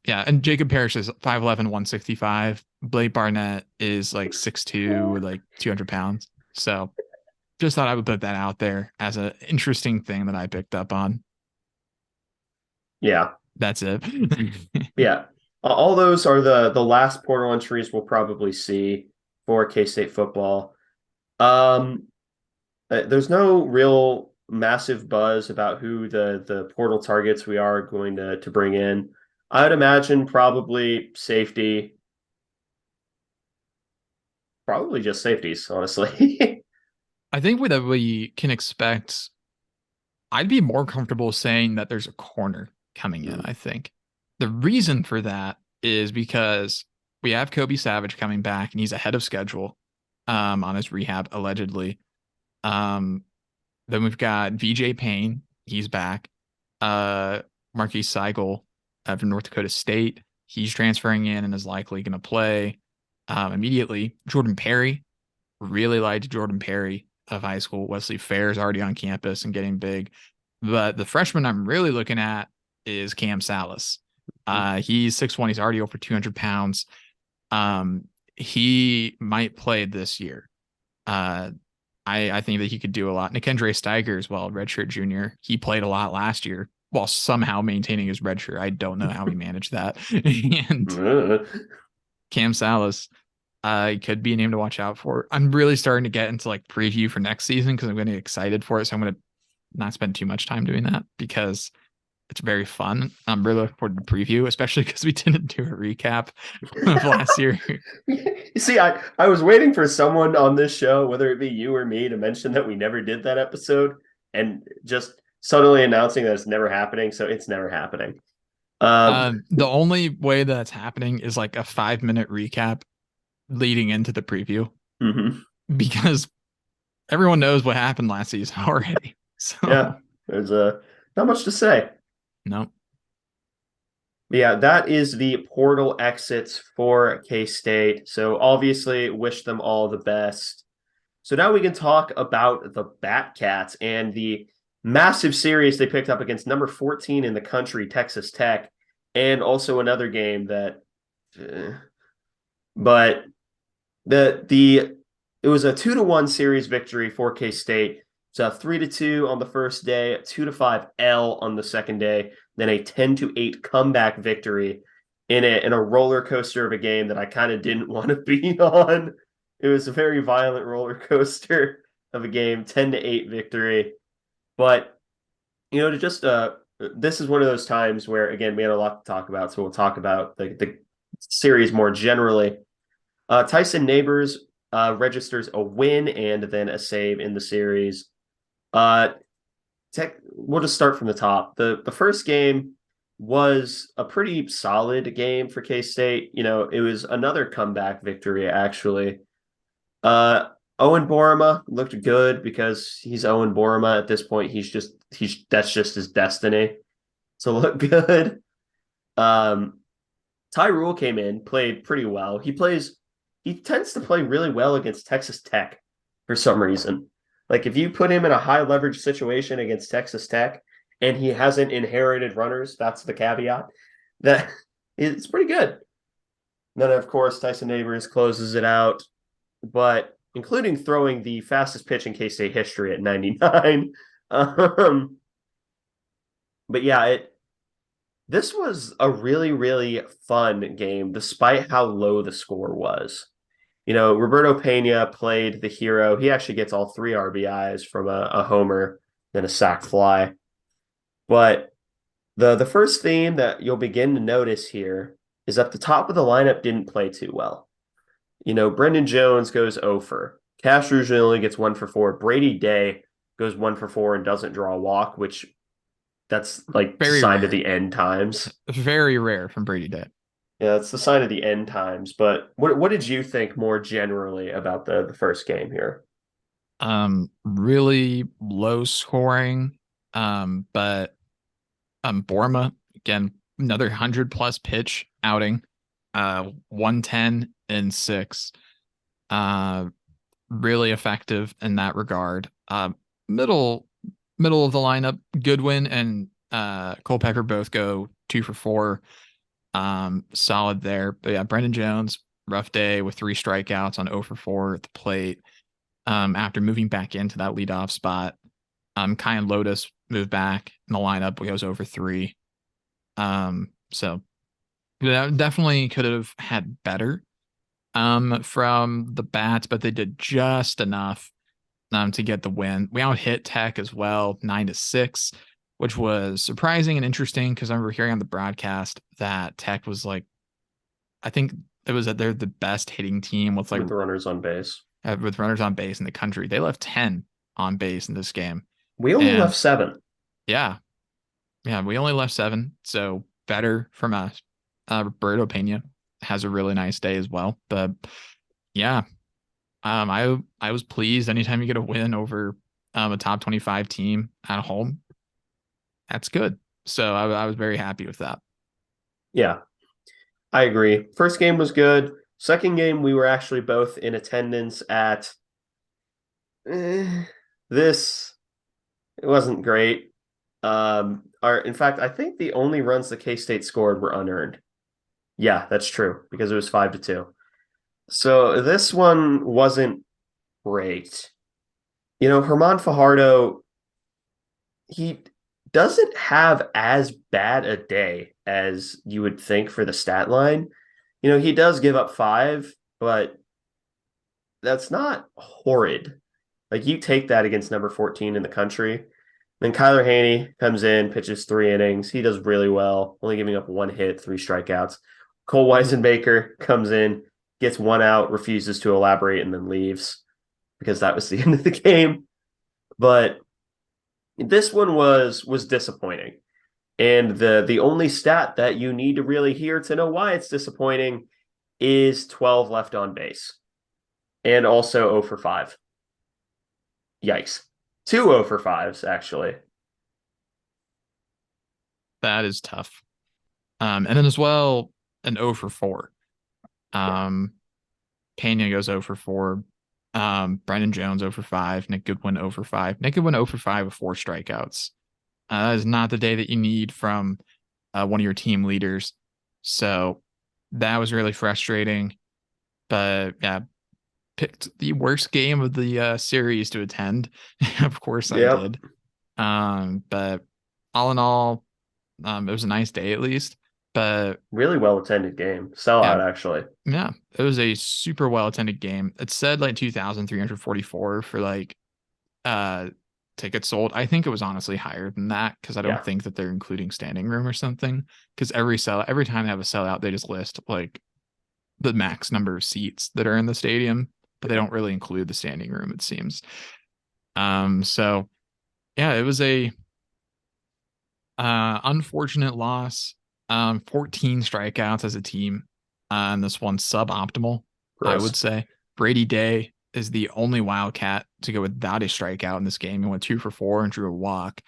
and Jacob Parrish is 5'11", 165. Blake Barnett is like 6'2", like 200 pounds. So just thought I would put that out there as an interesting thing that I picked up on. Yeah. That's it. Yeah. All those are the last portal entries we'll probably see for K-State football. There's no real massive buzz about who the portal targets we are going to bring in. I would imagine probably safety. Probably just safeties, honestly. I think that we can expect, I'd be more comfortable saying that there's a corner coming in, I think. The reason for that is because we have Kobe Savage coming back and he's ahead of schedule on his rehab, allegedly. Then we've got VJ Payne, he's back. Marquise Seigel from North Dakota State, he's transferring in and is likely going to play immediately. Jordan Perry, really liked Jordan Perry of high school. Wesley Fair's already on campus and getting big. But the freshman I'm really looking at is Cam Salas. He's 6'1", he's already over 200 pounds. He might play this year. I think that he could do a lot. Nikendre Steiger as well, redshirt junior. He played a lot last year while somehow maintaining his redshirt. I don't know how he managed that. And Cam Salas could be a name to watch out for. I'm really starting to get into like preview for next season because I'm getting excited for it. So I'm going to not spend too much time doing that because it's very fun. I'm really looking forward to the preview, especially because we didn't do a recap of last year. You see, I was waiting for someone on this show, whether it be you or me, to mention that we never did that episode and just subtly announcing that it's never happening. So it's never happening. The only way that's happening is like a 5-minute recap leading into the preview because everyone knows what happened last season already. So yeah, there's not much to say. No. Yeah, that is the portal exits for K-State. So obviously wish them all the best. So now we can talk about the Batcats and the massive series they picked up against number 14 in the country, Texas Tech, and also another game that but it was a 2-1 series victory for K-State. So 3-2 on the first day, 2-5 L on the second day, then a 10-8 comeback victory in a roller coaster of a game that I kind of didn't want to be on. It was a very violent roller coaster of a game, 10-8 victory. But to just this is one of those times where again we had a lot to talk about, so we'll talk about the series more generally. Tyson Neighbors registers a win and then a save in the series. Uh, we'll just start from the top. The first game was a pretty solid game for K-State. It was another comeback victory actually. Uh, Owen Borima looked good because he's Owen Borima at this point. He's that's just his destiny to look good. Um, Ty Rule came in, played pretty well. He tends to play really well against Texas Tech for some reason. Like if you put him in a high leverage situation against Texas Tech and he hasn't inherited runners, that's the caveat. That it's pretty good. Then of course Tyson Neighbors closes it out, but including throwing the fastest pitch in K-State history at 99. Um, but yeah, this was a really, really fun game, despite how low the score was. Roberto Pena played the hero. He actually gets all three RBIs from a homer, then a sac fly. But the first theme that you'll begin to notice here is that the top of the lineup didn't play too well. Brendan Jones goes 0 for. Cash usually only gets 1 for 4. Brady Day goes 1 for 4 and doesn't draw a walk, which that's like the Very sign rare. of the end times. Very rare from Brady Day. Yeah, it's the sign of the end times. But what did you think more generally about the first game here? Really low scoring. But Borma again, another 100+ pitch outing. 110 and 6. Really effective in that regard. Middle of the lineup, Goodwin and Culpepper both go 2 for 4. Solid there. But yeah, Brendan Jones, rough day with 3 strikeouts on 0 for 4 at the plate. After moving back into that leadoff spot. Kyan Lotus moved back in the lineup. He goes over 3. So that definitely could have had better from the bats, but they did just enough to get the win. We out hit Tech as well, 9-6, which was surprising and interesting because I remember hearing on the broadcast that Tech was like, I think it was that they're the best hitting team with With the runners on base. With runners on base in the country. They left 10 on base in this game. We only And left 7. yeah, we only left 7, so better from us. Roberto Pena has a really nice day as well, but yeah, I was pleased. Anytime you get a win over a top 25 team at home, that's good. So I was very happy with that. Yeah, I agree. First game was good. Second game, we were actually both in attendance at. This it wasn't great. In fact, I think the only runs the K-State scored were unearned. Yeah, that's true because it was 5-2. So this one wasn't great. Herman Fajardo, he doesn't have as bad a day as you would think for the stat line. He does give up 5, but that's not horrid. Like you take that against number 14 in the country. Then Kyler Haney comes in, pitches 3 innings. He does really well, only giving up 1 hit, 3 strikeouts. Cole Weisenbaker comes in, gets 1 out, refuses to elaborate, and then leaves because that was the end of the game. But this one was disappointing. And the only stat that you need to really hear to know why it's disappointing is 12 left on base. And also 0 for 5. Yikes. 2 0 for 5s, actually. That is tough. And then as well, an 0 for 4. Pena goes 0 for 4. Brendan Jones 0 for 5. Nick Goodwin 0 for 5. Nick Goodwin 0 for 5 with 4 strikeouts. That is not the day that you need from one of your team leaders. So that was really frustrating. But yeah, picked the worst game of the series to attend. Of course I Yep. did. But all in all, it was a nice day at least. But Really well attended game. yeah, Sellout, actually. yeah, it was a super well attended game. It said like 2,344 for like uh tickets sold. I think it was honestly higher than that because I don't Yeah. think that they're including standing room or something. Because every time they have a sellout, they just list like the max number of seats that are in the stadium, but they don't really include the standing room, it seems. So yeah, it was a unfortunate loss. 14 strikeouts as a team. And this one's suboptimal, I would Gross. say. Brady Day is the only Wildcat to go without a strikeout in this game. He went 2 for 4 and drew a walk.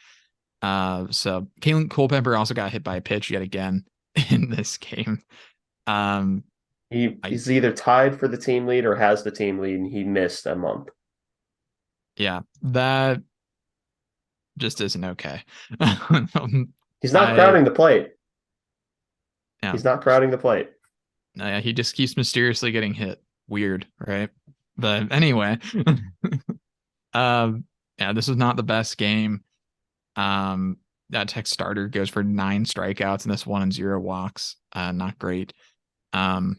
So Kalen Culpepper also got hit by a pitch yet again in this game. Um, I He's either tied for the team lead or has the team lead, and he missed a month. yeah, that just isn't okay. He's not I crowding the plate. yeah, He's not crowding the plate. he just keeps mysteriously getting hit. Weird, right? But anyway, um, yeah, this was not the best game. That Tech starter goes for 9 strikeouts and this 1 and 0 walks. Not great. Um,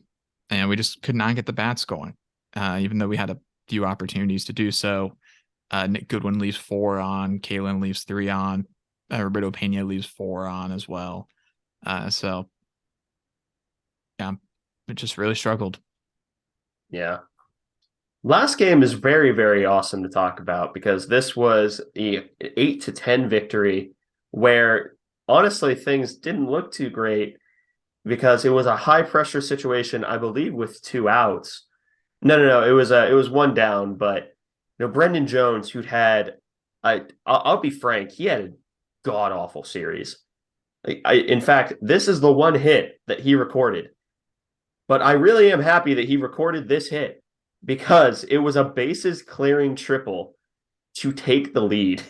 and we just could not get the bats going, even though we had a few opportunities to do so. Nick Goodwin leaves 4 on. Kalen leaves 3 on. Roberto Pena leaves 4 on as well. So yeah, it just really struggled. Yeah. Last game is very, very awesome to talk about because this was a 8-10 victory where honestly things didn't look too great because it was a high pressure situation, I believe, with 2 outs. No. It was one down, but Brendan Jones, who'd had, I'll be frank, he had a god awful series. In fact, this is the one hit that he recorded, but I really am happy that he recorded this hit because it was a bases clearing triple to take the lead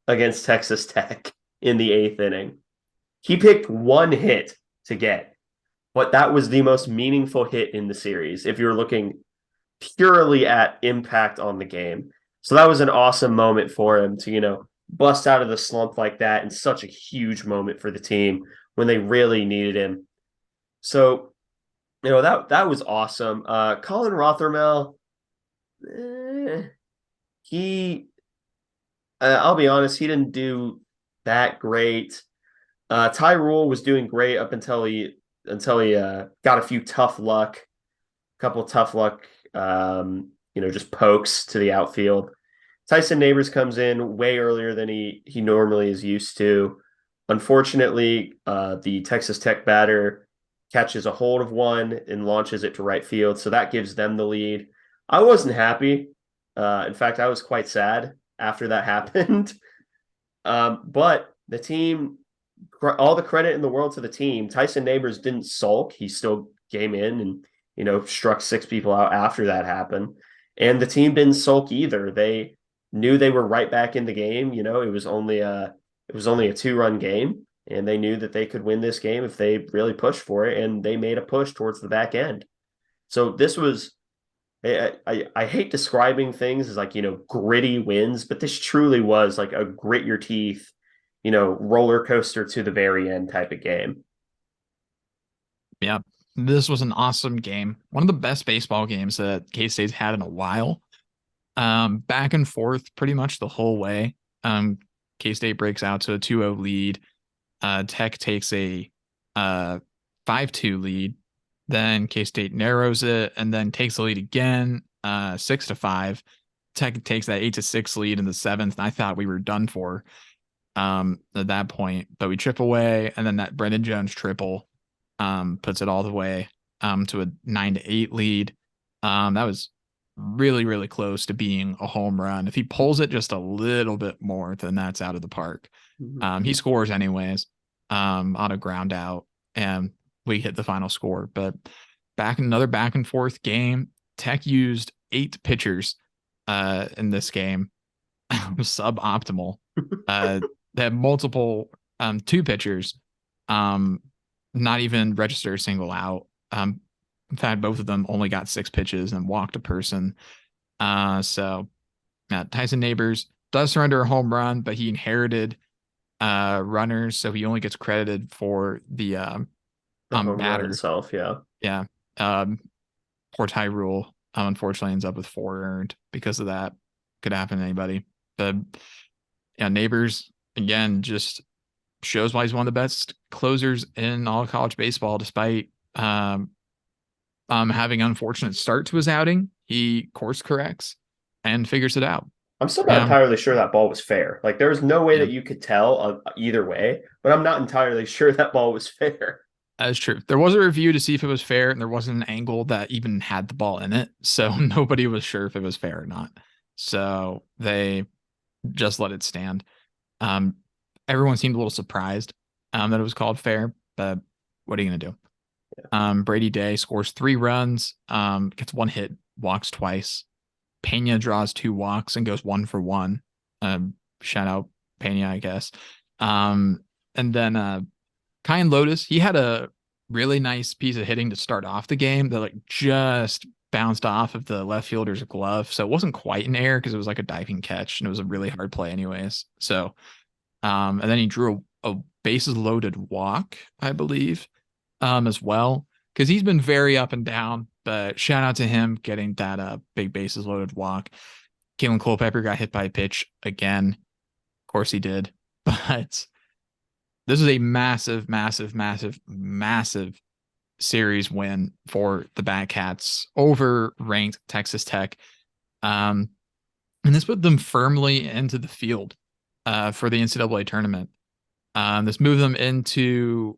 against Texas Tech in the 8th inning. He picked one hit to get, but that was the most meaningful hit in the series if you're looking purely at impact on the game. So that was an awesome moment for him to, bust out of the slump like that, and such a huge moment for the team when they really needed him. So, that was awesome. Colin Rothermel, eh, he, I'll be honest, he didn't do that great. Ty Rule was doing great up until he got a few tough luck, couple tough luck, just pokes to the outfield. Tyson Neighbors comes in way earlier than he normally is used to. Unfortunately, the Texas Tech batter catches a hold of one and launches it to right field, so that gives them the lead. I wasn't happy. In fact, I was quite sad after that happened. But the team, all the credit in the world to the team. Tyson Neighbors didn't sulk. He still came in and struck 6 people out after that happened. And the team didn't sulk either. They knew they were right back in the game. It was only a 2-run game, and they knew that they could win this game if they really pushed for it, and they made a push towards the back end. So this was I hate describing things as like, gritty wins, but this truly was like a grit your teeth, roller coaster to the very end type of game. Yeah, this was an awesome game. One of the best baseball games that K-State's had in a while. Back and forth pretty much the whole way. K-State breaks out to a 2-0 lead. Tech takes a 5-2 lead. Then K-State narrows it and then takes the lead again, 6-5. Tech takes that 8-6 lead in the 7th. And I thought we were done for at that point, but we chip away, and then that Brendan Jones triple puts it all the way to a 9-8 lead. That was really, really close to being a home run. If he pulls it just a little bit more, then that's out of the park. He scores anyways on a ground out, and we hit the final score. But another back and forth game. Tech used 8 pitchers in this game. Suboptimal. They had multiple 2 pitchers not even register a single out. In fact, both of them only got 6 pitches and walked a person. So Tyson Neighbors does surrender a home run, but he inherited runners, so he only gets credited for the The home run batter. itself, yeah. Yeah. Um, Poor Tyrell, unfortunately ends up with 4 earned because of that. Could happen to anybody. But yeah, Neighbors again just shows why he's one of the best closers in all of college baseball, despite having an unfortunate start to his outing. He course corrects and figures it out. I'm still not Yeah, entirely sure that ball was fair. Like there was no way yeah, that you could tell either way, but I'm not entirely sure that ball was fair. that is true. There was a review to see if it was fair, and there wasn't an angle that even had the ball in it, so nobody was sure if it was fair or not. So they just let it stand. Um, Everyone seemed a little surprised that it was called fair, but what are you gonna do? Brady Day scores 3 runs, gets 1 hit, walks twice. Pena draws 2 walks and goes 1 for 1. Shout out Pena, I guess. And then Kyan Lotus, he had a really nice piece of hitting to start off the game that like just bounced off of the left fielder's glove. So it wasn't quite an error because it was like a diving catch and it was a really hard play anyways. So and then he drew a bases loaded walk, I believe, as well. Because he's been very up and down, but shout out to him getting that big bases loaded walk. Kalen Culpepper got hit by a pitch again. Of course he did. But this is a massive, massive, massive, massive series win for the Batcats over ranked Texas Tech. And this put them firmly into the field for the NCAA tournament. This moved them into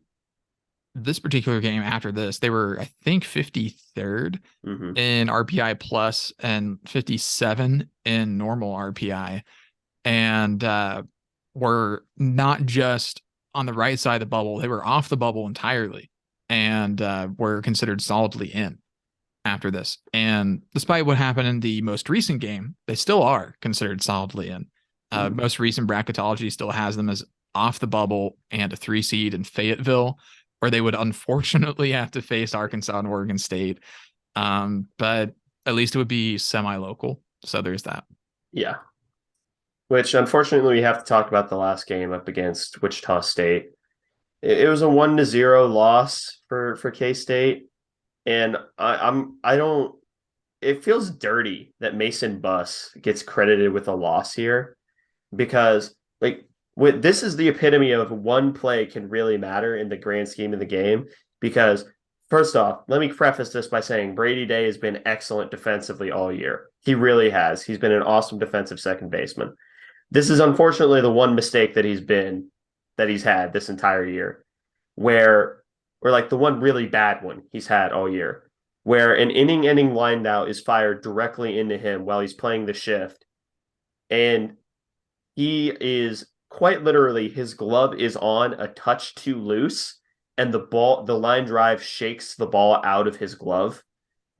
this particular game after this. They were, I think, 53rd in RPI plus and 57 in normal RPI. And were not just on the right side of the bubble, they were off the bubble entirely and were considered solidly in after this. And despite what happened in the most recent game, they still are considered solidly in. Most recent bracketology still has them as off the bubble and a 3 seed in Fayetteville, where they would unfortunately have to face Arkansas and Oregon State. But at least it would be semi-local. So there's that. Yeah. Which unfortunately we have to talk about the last game up against Wichita State. It was a 1-0 loss for K-State. And I don't it feels dirty that Mason Buss gets credited with a loss here because like this is the epitome of one play can really matter in the grand scheme of the game. Because first off, let me preface this by saying Brady Day has been excellent defensively all year. He really has. He's been an awesome defensive second baseman. This is unfortunately the one mistake that he's had this entire year, or like the one really bad one he's had all year, where an inning line out is fired directly into him while he's playing the shift. And he is quite literally, his glove is on a touch too loose, and the line drive shakes the ball out of his glove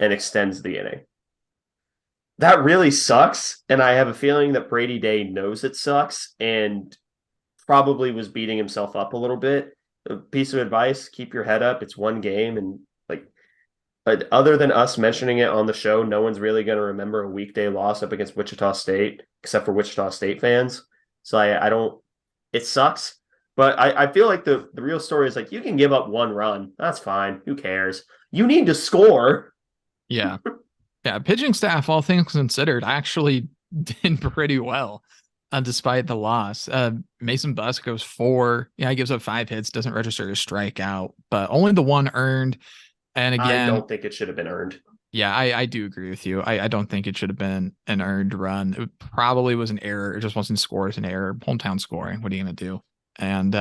and extends the inning. That really sucks, and I have a feeling that Brady Day knows it sucks and probably was beating himself up a little bit. A piece of advice, keep your head up. It's one game, and like other than us mentioning it on the show, no one's really going to remember a weekday loss up against Wichita State, except for Wichita State fans. So I don't, it sucks, but I feel like the real story is like, you can give up 1 run. That's fine. Who cares? You need to score. Yeah. Yeah. Pitching staff, all things considered, actually did pretty well despite the loss. Mason Buss goes 4. Yeah, he gives up 5 hits, doesn't register a strikeout, but only the 1 earned. And again, I don't think it should have been earned. Yeah, I do agree with you. I don't think it should have been an earned run. It probably was an error. It just wasn't scored as an error. Hometown scoring. What are you going to do? And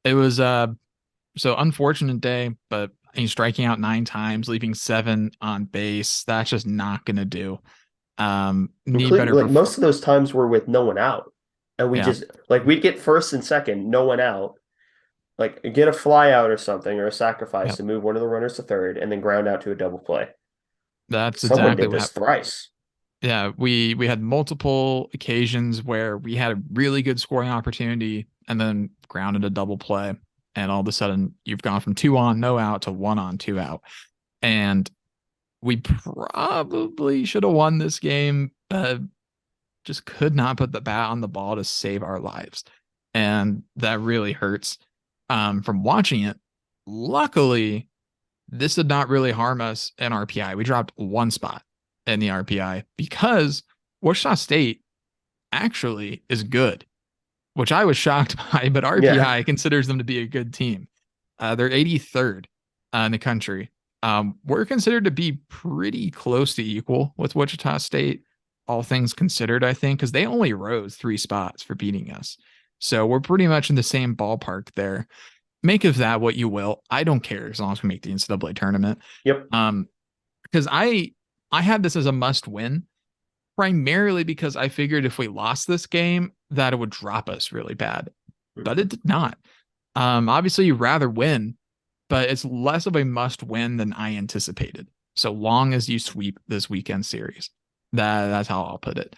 it was so unfortunate day, but he's striking out 9 times, leaving 7 on base. That's just not going to do. Need better. Like most of those times were with no one out. And we just like we'd get first and second, no one out. Like get a fly out or something or a sacrifice to move one of the runners to third and then ground out to a double play. That's Someone exactly did this thrice. Yeah, we had multiple occasions where we had a really good scoring opportunity and then grounded a double play, and all of a sudden you've gone from 2 on, no out to 1 on, 2 out. And we probably should have won this game, but just could not put the bat on the ball to save our lives. And that really hurts. From watching it, Luckily, this did not really harm us in RPI. We dropped one spot in the RPI because Wichita State actually is good, which I was shocked by, but Yeah. RPI considers them to be a good team. They're 83rd in the country. We're considered to be pretty close to equal with Wichita State, all things considered, I think, because they only rose 3 spots for beating us. So we're pretty much in the same ballpark there. Make of that what you will. I don't care as long as we make the NCAA tournament. Yep. Um, because I had this as a must win, primarily because I figured if we lost this game, that it would drop us really bad. But it did not. Obviously, you'd rather win, but it's less of a must win than I anticipated. So long as you sweep this weekend series, that's how I'll put it.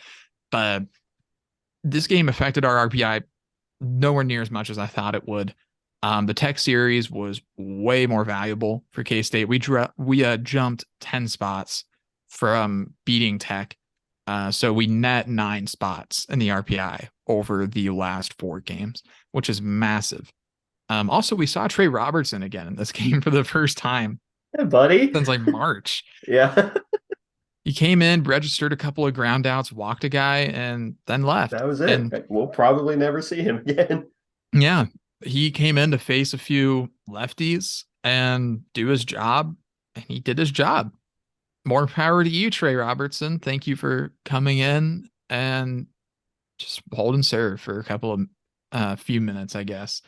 But this game affected our RPI nowhere near as much as I thought it would. The Tech series was way more valuable for K State. We jumped 10 spots from beating Tech. So we net 9 spots in the RPI over the last 4 games, which is massive. Also, we saw Trey Robertson again in this game for the first time Hey, buddy. since like March. Yeah. He came in, registered a couple of ground outs, walked a guy, and then left. That was it. And Like, we'll probably never see him again. yeah, he came in to face a few lefties and do his job, and he did his job. More power to you, Trey Robertson. Thank you for coming in and just hold and serve for a couple of few minutes, I guess.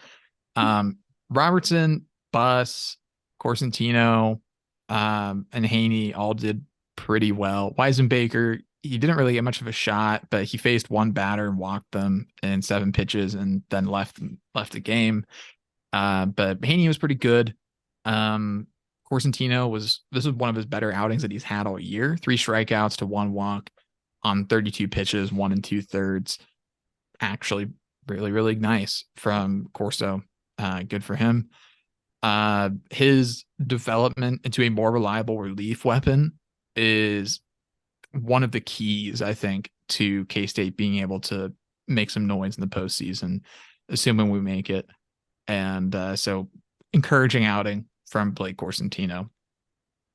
Robertson, Bus, Corsentino, and Haney all did pretty well. Weisenbaker, he didn't really get much of a shot, but he faced one batter and walked them in 7 pitches and then left the game. But Haney was pretty good. Corsentino this was one of his better outings that he's had all year. 3 strikeouts to 1 walk on 32 pitches, 1 2/3. Actually, really, really nice from Corso. Good for him. His development into a more reliable relief weapon is one of the keys, I think, to K-State being able to make some noise in the postseason, assuming we make it. And so encouraging outing from Blake Corsentino.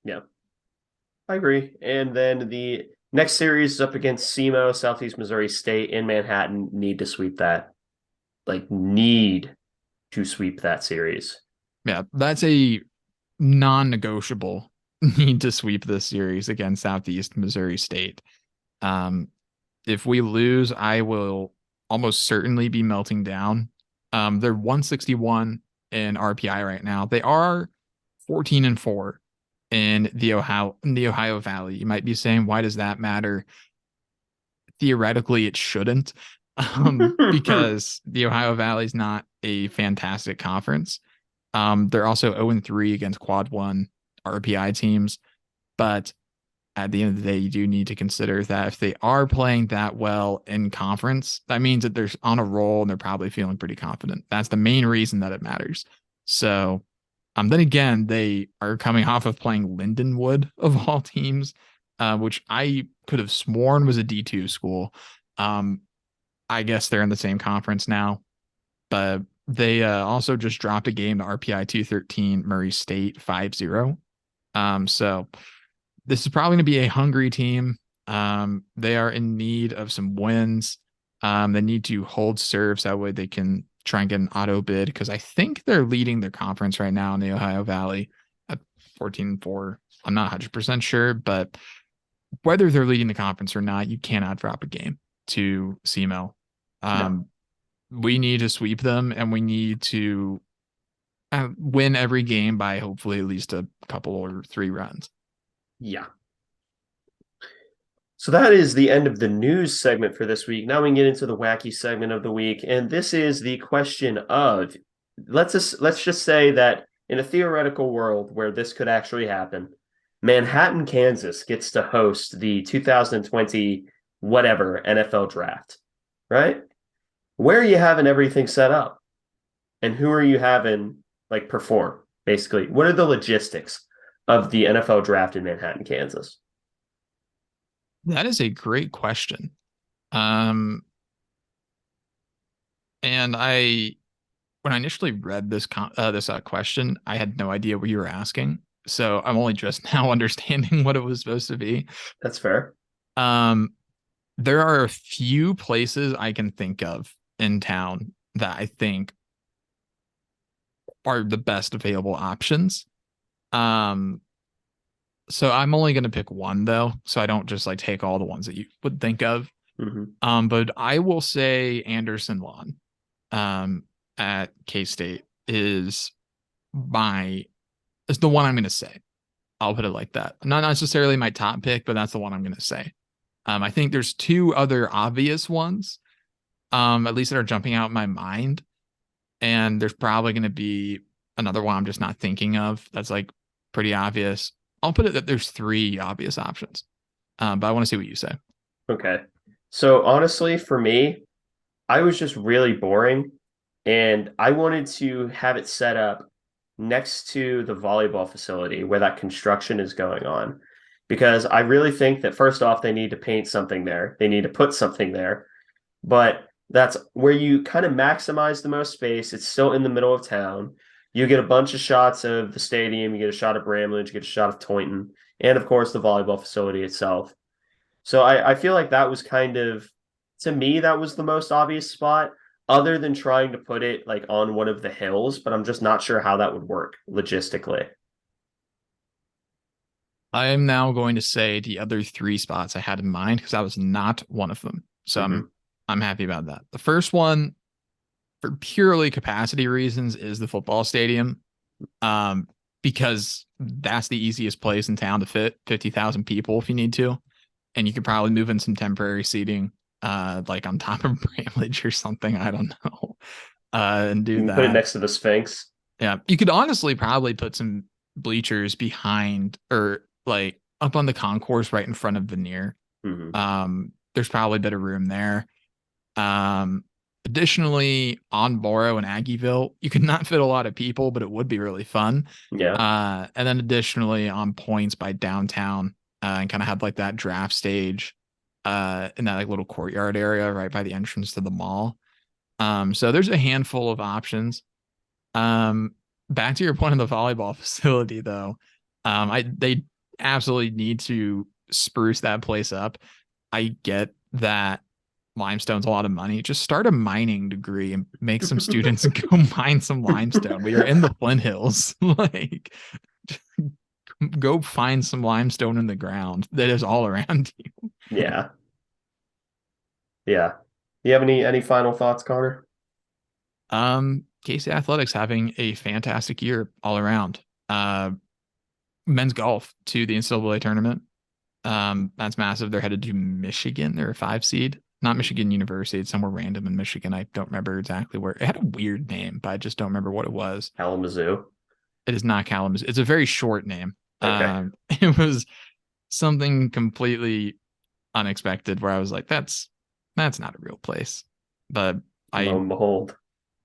Yeah, I agree. And then the next series is up against SEMO, Southeast Missouri State in Manhattan. Need to sweep that. Like, need to sweep that series. Yeah, that's a non-negotiable need to sweep this series against Southeast Missouri State. If we lose, I will almost certainly be melting down. They're 161 in RPI right now. They are 14-4 in the Ohio Valley. You might be saying, why does that matter? Theoretically, it shouldn't, because the Ohio Valley is not a fantastic conference. They're also 0-3 against quad 1 RPI teams, but at the end of the day, you do need to consider that if they are playing that well in conference, that means that they're on a roll and they're probably feeling pretty confident. That's the main reason that it matters. So, then again, they are coming off of playing Lindenwood of all teams, which I could have sworn was a D2 school. I guess they're in the same conference now, but they also just dropped a game to RPI 213 Murray State 5-0. So this is probably going to be a hungry team. They are in need of some wins. They need to hold serves. That way they can try and get an auto bid, because I think they're leading their conference right now in the Ohio Valley at 14-4. I'm not 100% sure, but whether they're leading the conference or not, you cannot drop a game to SEMO. No. We need to sweep them, and we need to win every game by hopefully at least a couple or 3 runs. Yeah. So that is the end of the news segment for this week. Now we can get into the wacky segment of the week, and this is the question of let's just say that in a theoretical world where this could actually happen, Manhattan, Kansas gets to host the 2020 whatever NFL draft, right? Where are you having everything set up? And who are you having like perform, basically? What are the logistics of the NFL draft in Manhattan, Kansas? That is a great question. And when I initially read this question, I had no idea what you were asking. So I'm only just now understanding what it was supposed to be. That's fair. Um, there are a few places I can think of in town that I think are the best available options. Um, so I'm only going to pick one though, so I don't just like take all the ones that you would think of. Mm-hmm. But I will say Anderson Lawn, at K-State my is the one I'm going to say. I'll put it like that. Not necessarily my top pick, but that's the one I'm going to say. I think there's two other obvious ones, at least that are jumping out in my mind, and there's probably going to be another one I'm just not thinking of that's like pretty obvious. I'll put it that there's three obvious options, but I want to see what you say. Okay. So honestly, for me, I was just really boring and I wanted to have it set up next to the volleyball facility where that construction is going on. Because I really think that first off, they need to paint something there. They need to put something there. But that's where you kind of maximize the most space. It's still in the middle of town. You get a bunch of shots of the stadium. You get a shot of Bramlage, you get a shot of Taunton, and of course the volleyball facility itself. So I feel like that was kind of, to me, that was the most obvious spot, other than trying to put it like on one of the hills, but I'm just not sure how that would work logistically. I am now going to say the other three spots I had in mind because that was not one of them. So Mm-hmm. I'm happy about that. The first one, for purely capacity reasons, is the football stadium. Um, because that's the easiest place in town to fit 50,000 people if you need to. And you could probably move in some temporary seating, like on top of Bramlage or something. I don't know. And You do can put it that. next to the Sphinx. Yeah. You could honestly probably put some bleachers behind or like up on the concourse right in front of Veneer. Mm-hmm. There's probably a bit of room there. Um, Additionally, on Borough and Aggieville, you could not fit a lot of people, but it would be really fun. Yeah. And then additionally on points by downtown, and kind of have like that draft stage, in that like little courtyard area right by the entrance to the mall. So there's a handful of options. Um, Back to your point on the volleyball facility though, they absolutely need to spruce that place up. I get that limestone's a lot of money. Just start a mining degree and make some students go mine some limestone. We are in the Flint Hills. Like, go find some limestone in the ground that is all around you. Yeah. Yeah. Do you have any final thoughts, Connor? Casey Athletics having a fantastic year all around. Men's golf to the NCAA tournament. That's massive. They're headed to Michigan. They're a 5 seed. Not Michigan University. It's somewhere random in Michigan. I don't remember exactly where. It had a weird name, but I just don't remember what it was. Kalamazoo. It is not Kalamazoo. It's a very short name. Okay. It was something completely unexpected where I was like, that's not a real place. But Lo and behold.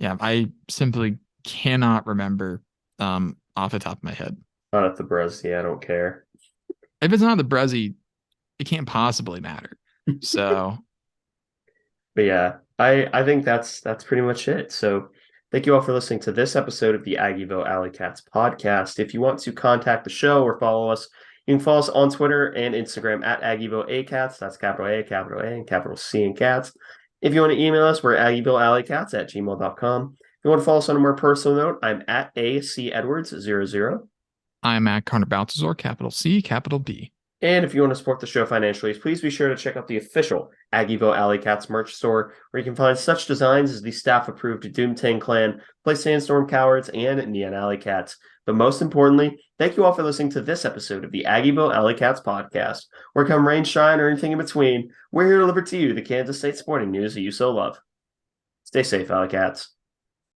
I simply cannot remember off the top of my head. Not at the Brescia, I don't care. If it's not the Brezzy, it can't possibly matter. So But yeah, I think that's pretty much it. So thank you all for listening to this episode of the Aggieville Alleycats podcast. If you want to contact the show or follow us, you can follow us on Twitter and Instagram at Aggieville Alleycats. That's capital A, and capital C in cats. If you want to email us, we're at AggievilleAlleycats@gmail.com. If you want to follow us on a more personal note, I'm at AC Edwards00. I'm at Connor Baltazar, capital C, capital B. And if you want to support the show financially, please be sure to check out the official Aggieville Alleycats merch store, where you can find such designs as the staff-approved Doomtang Clan, Play Sandstorm Cowards, and Neon Alleycats. But most importantly, thank you all for listening to this episode of the Aggieville Alleycats podcast, where come rain, shine, or anything in between, we're here to deliver to you the Kansas State sporting news that you so love. Stay safe, Alleycats.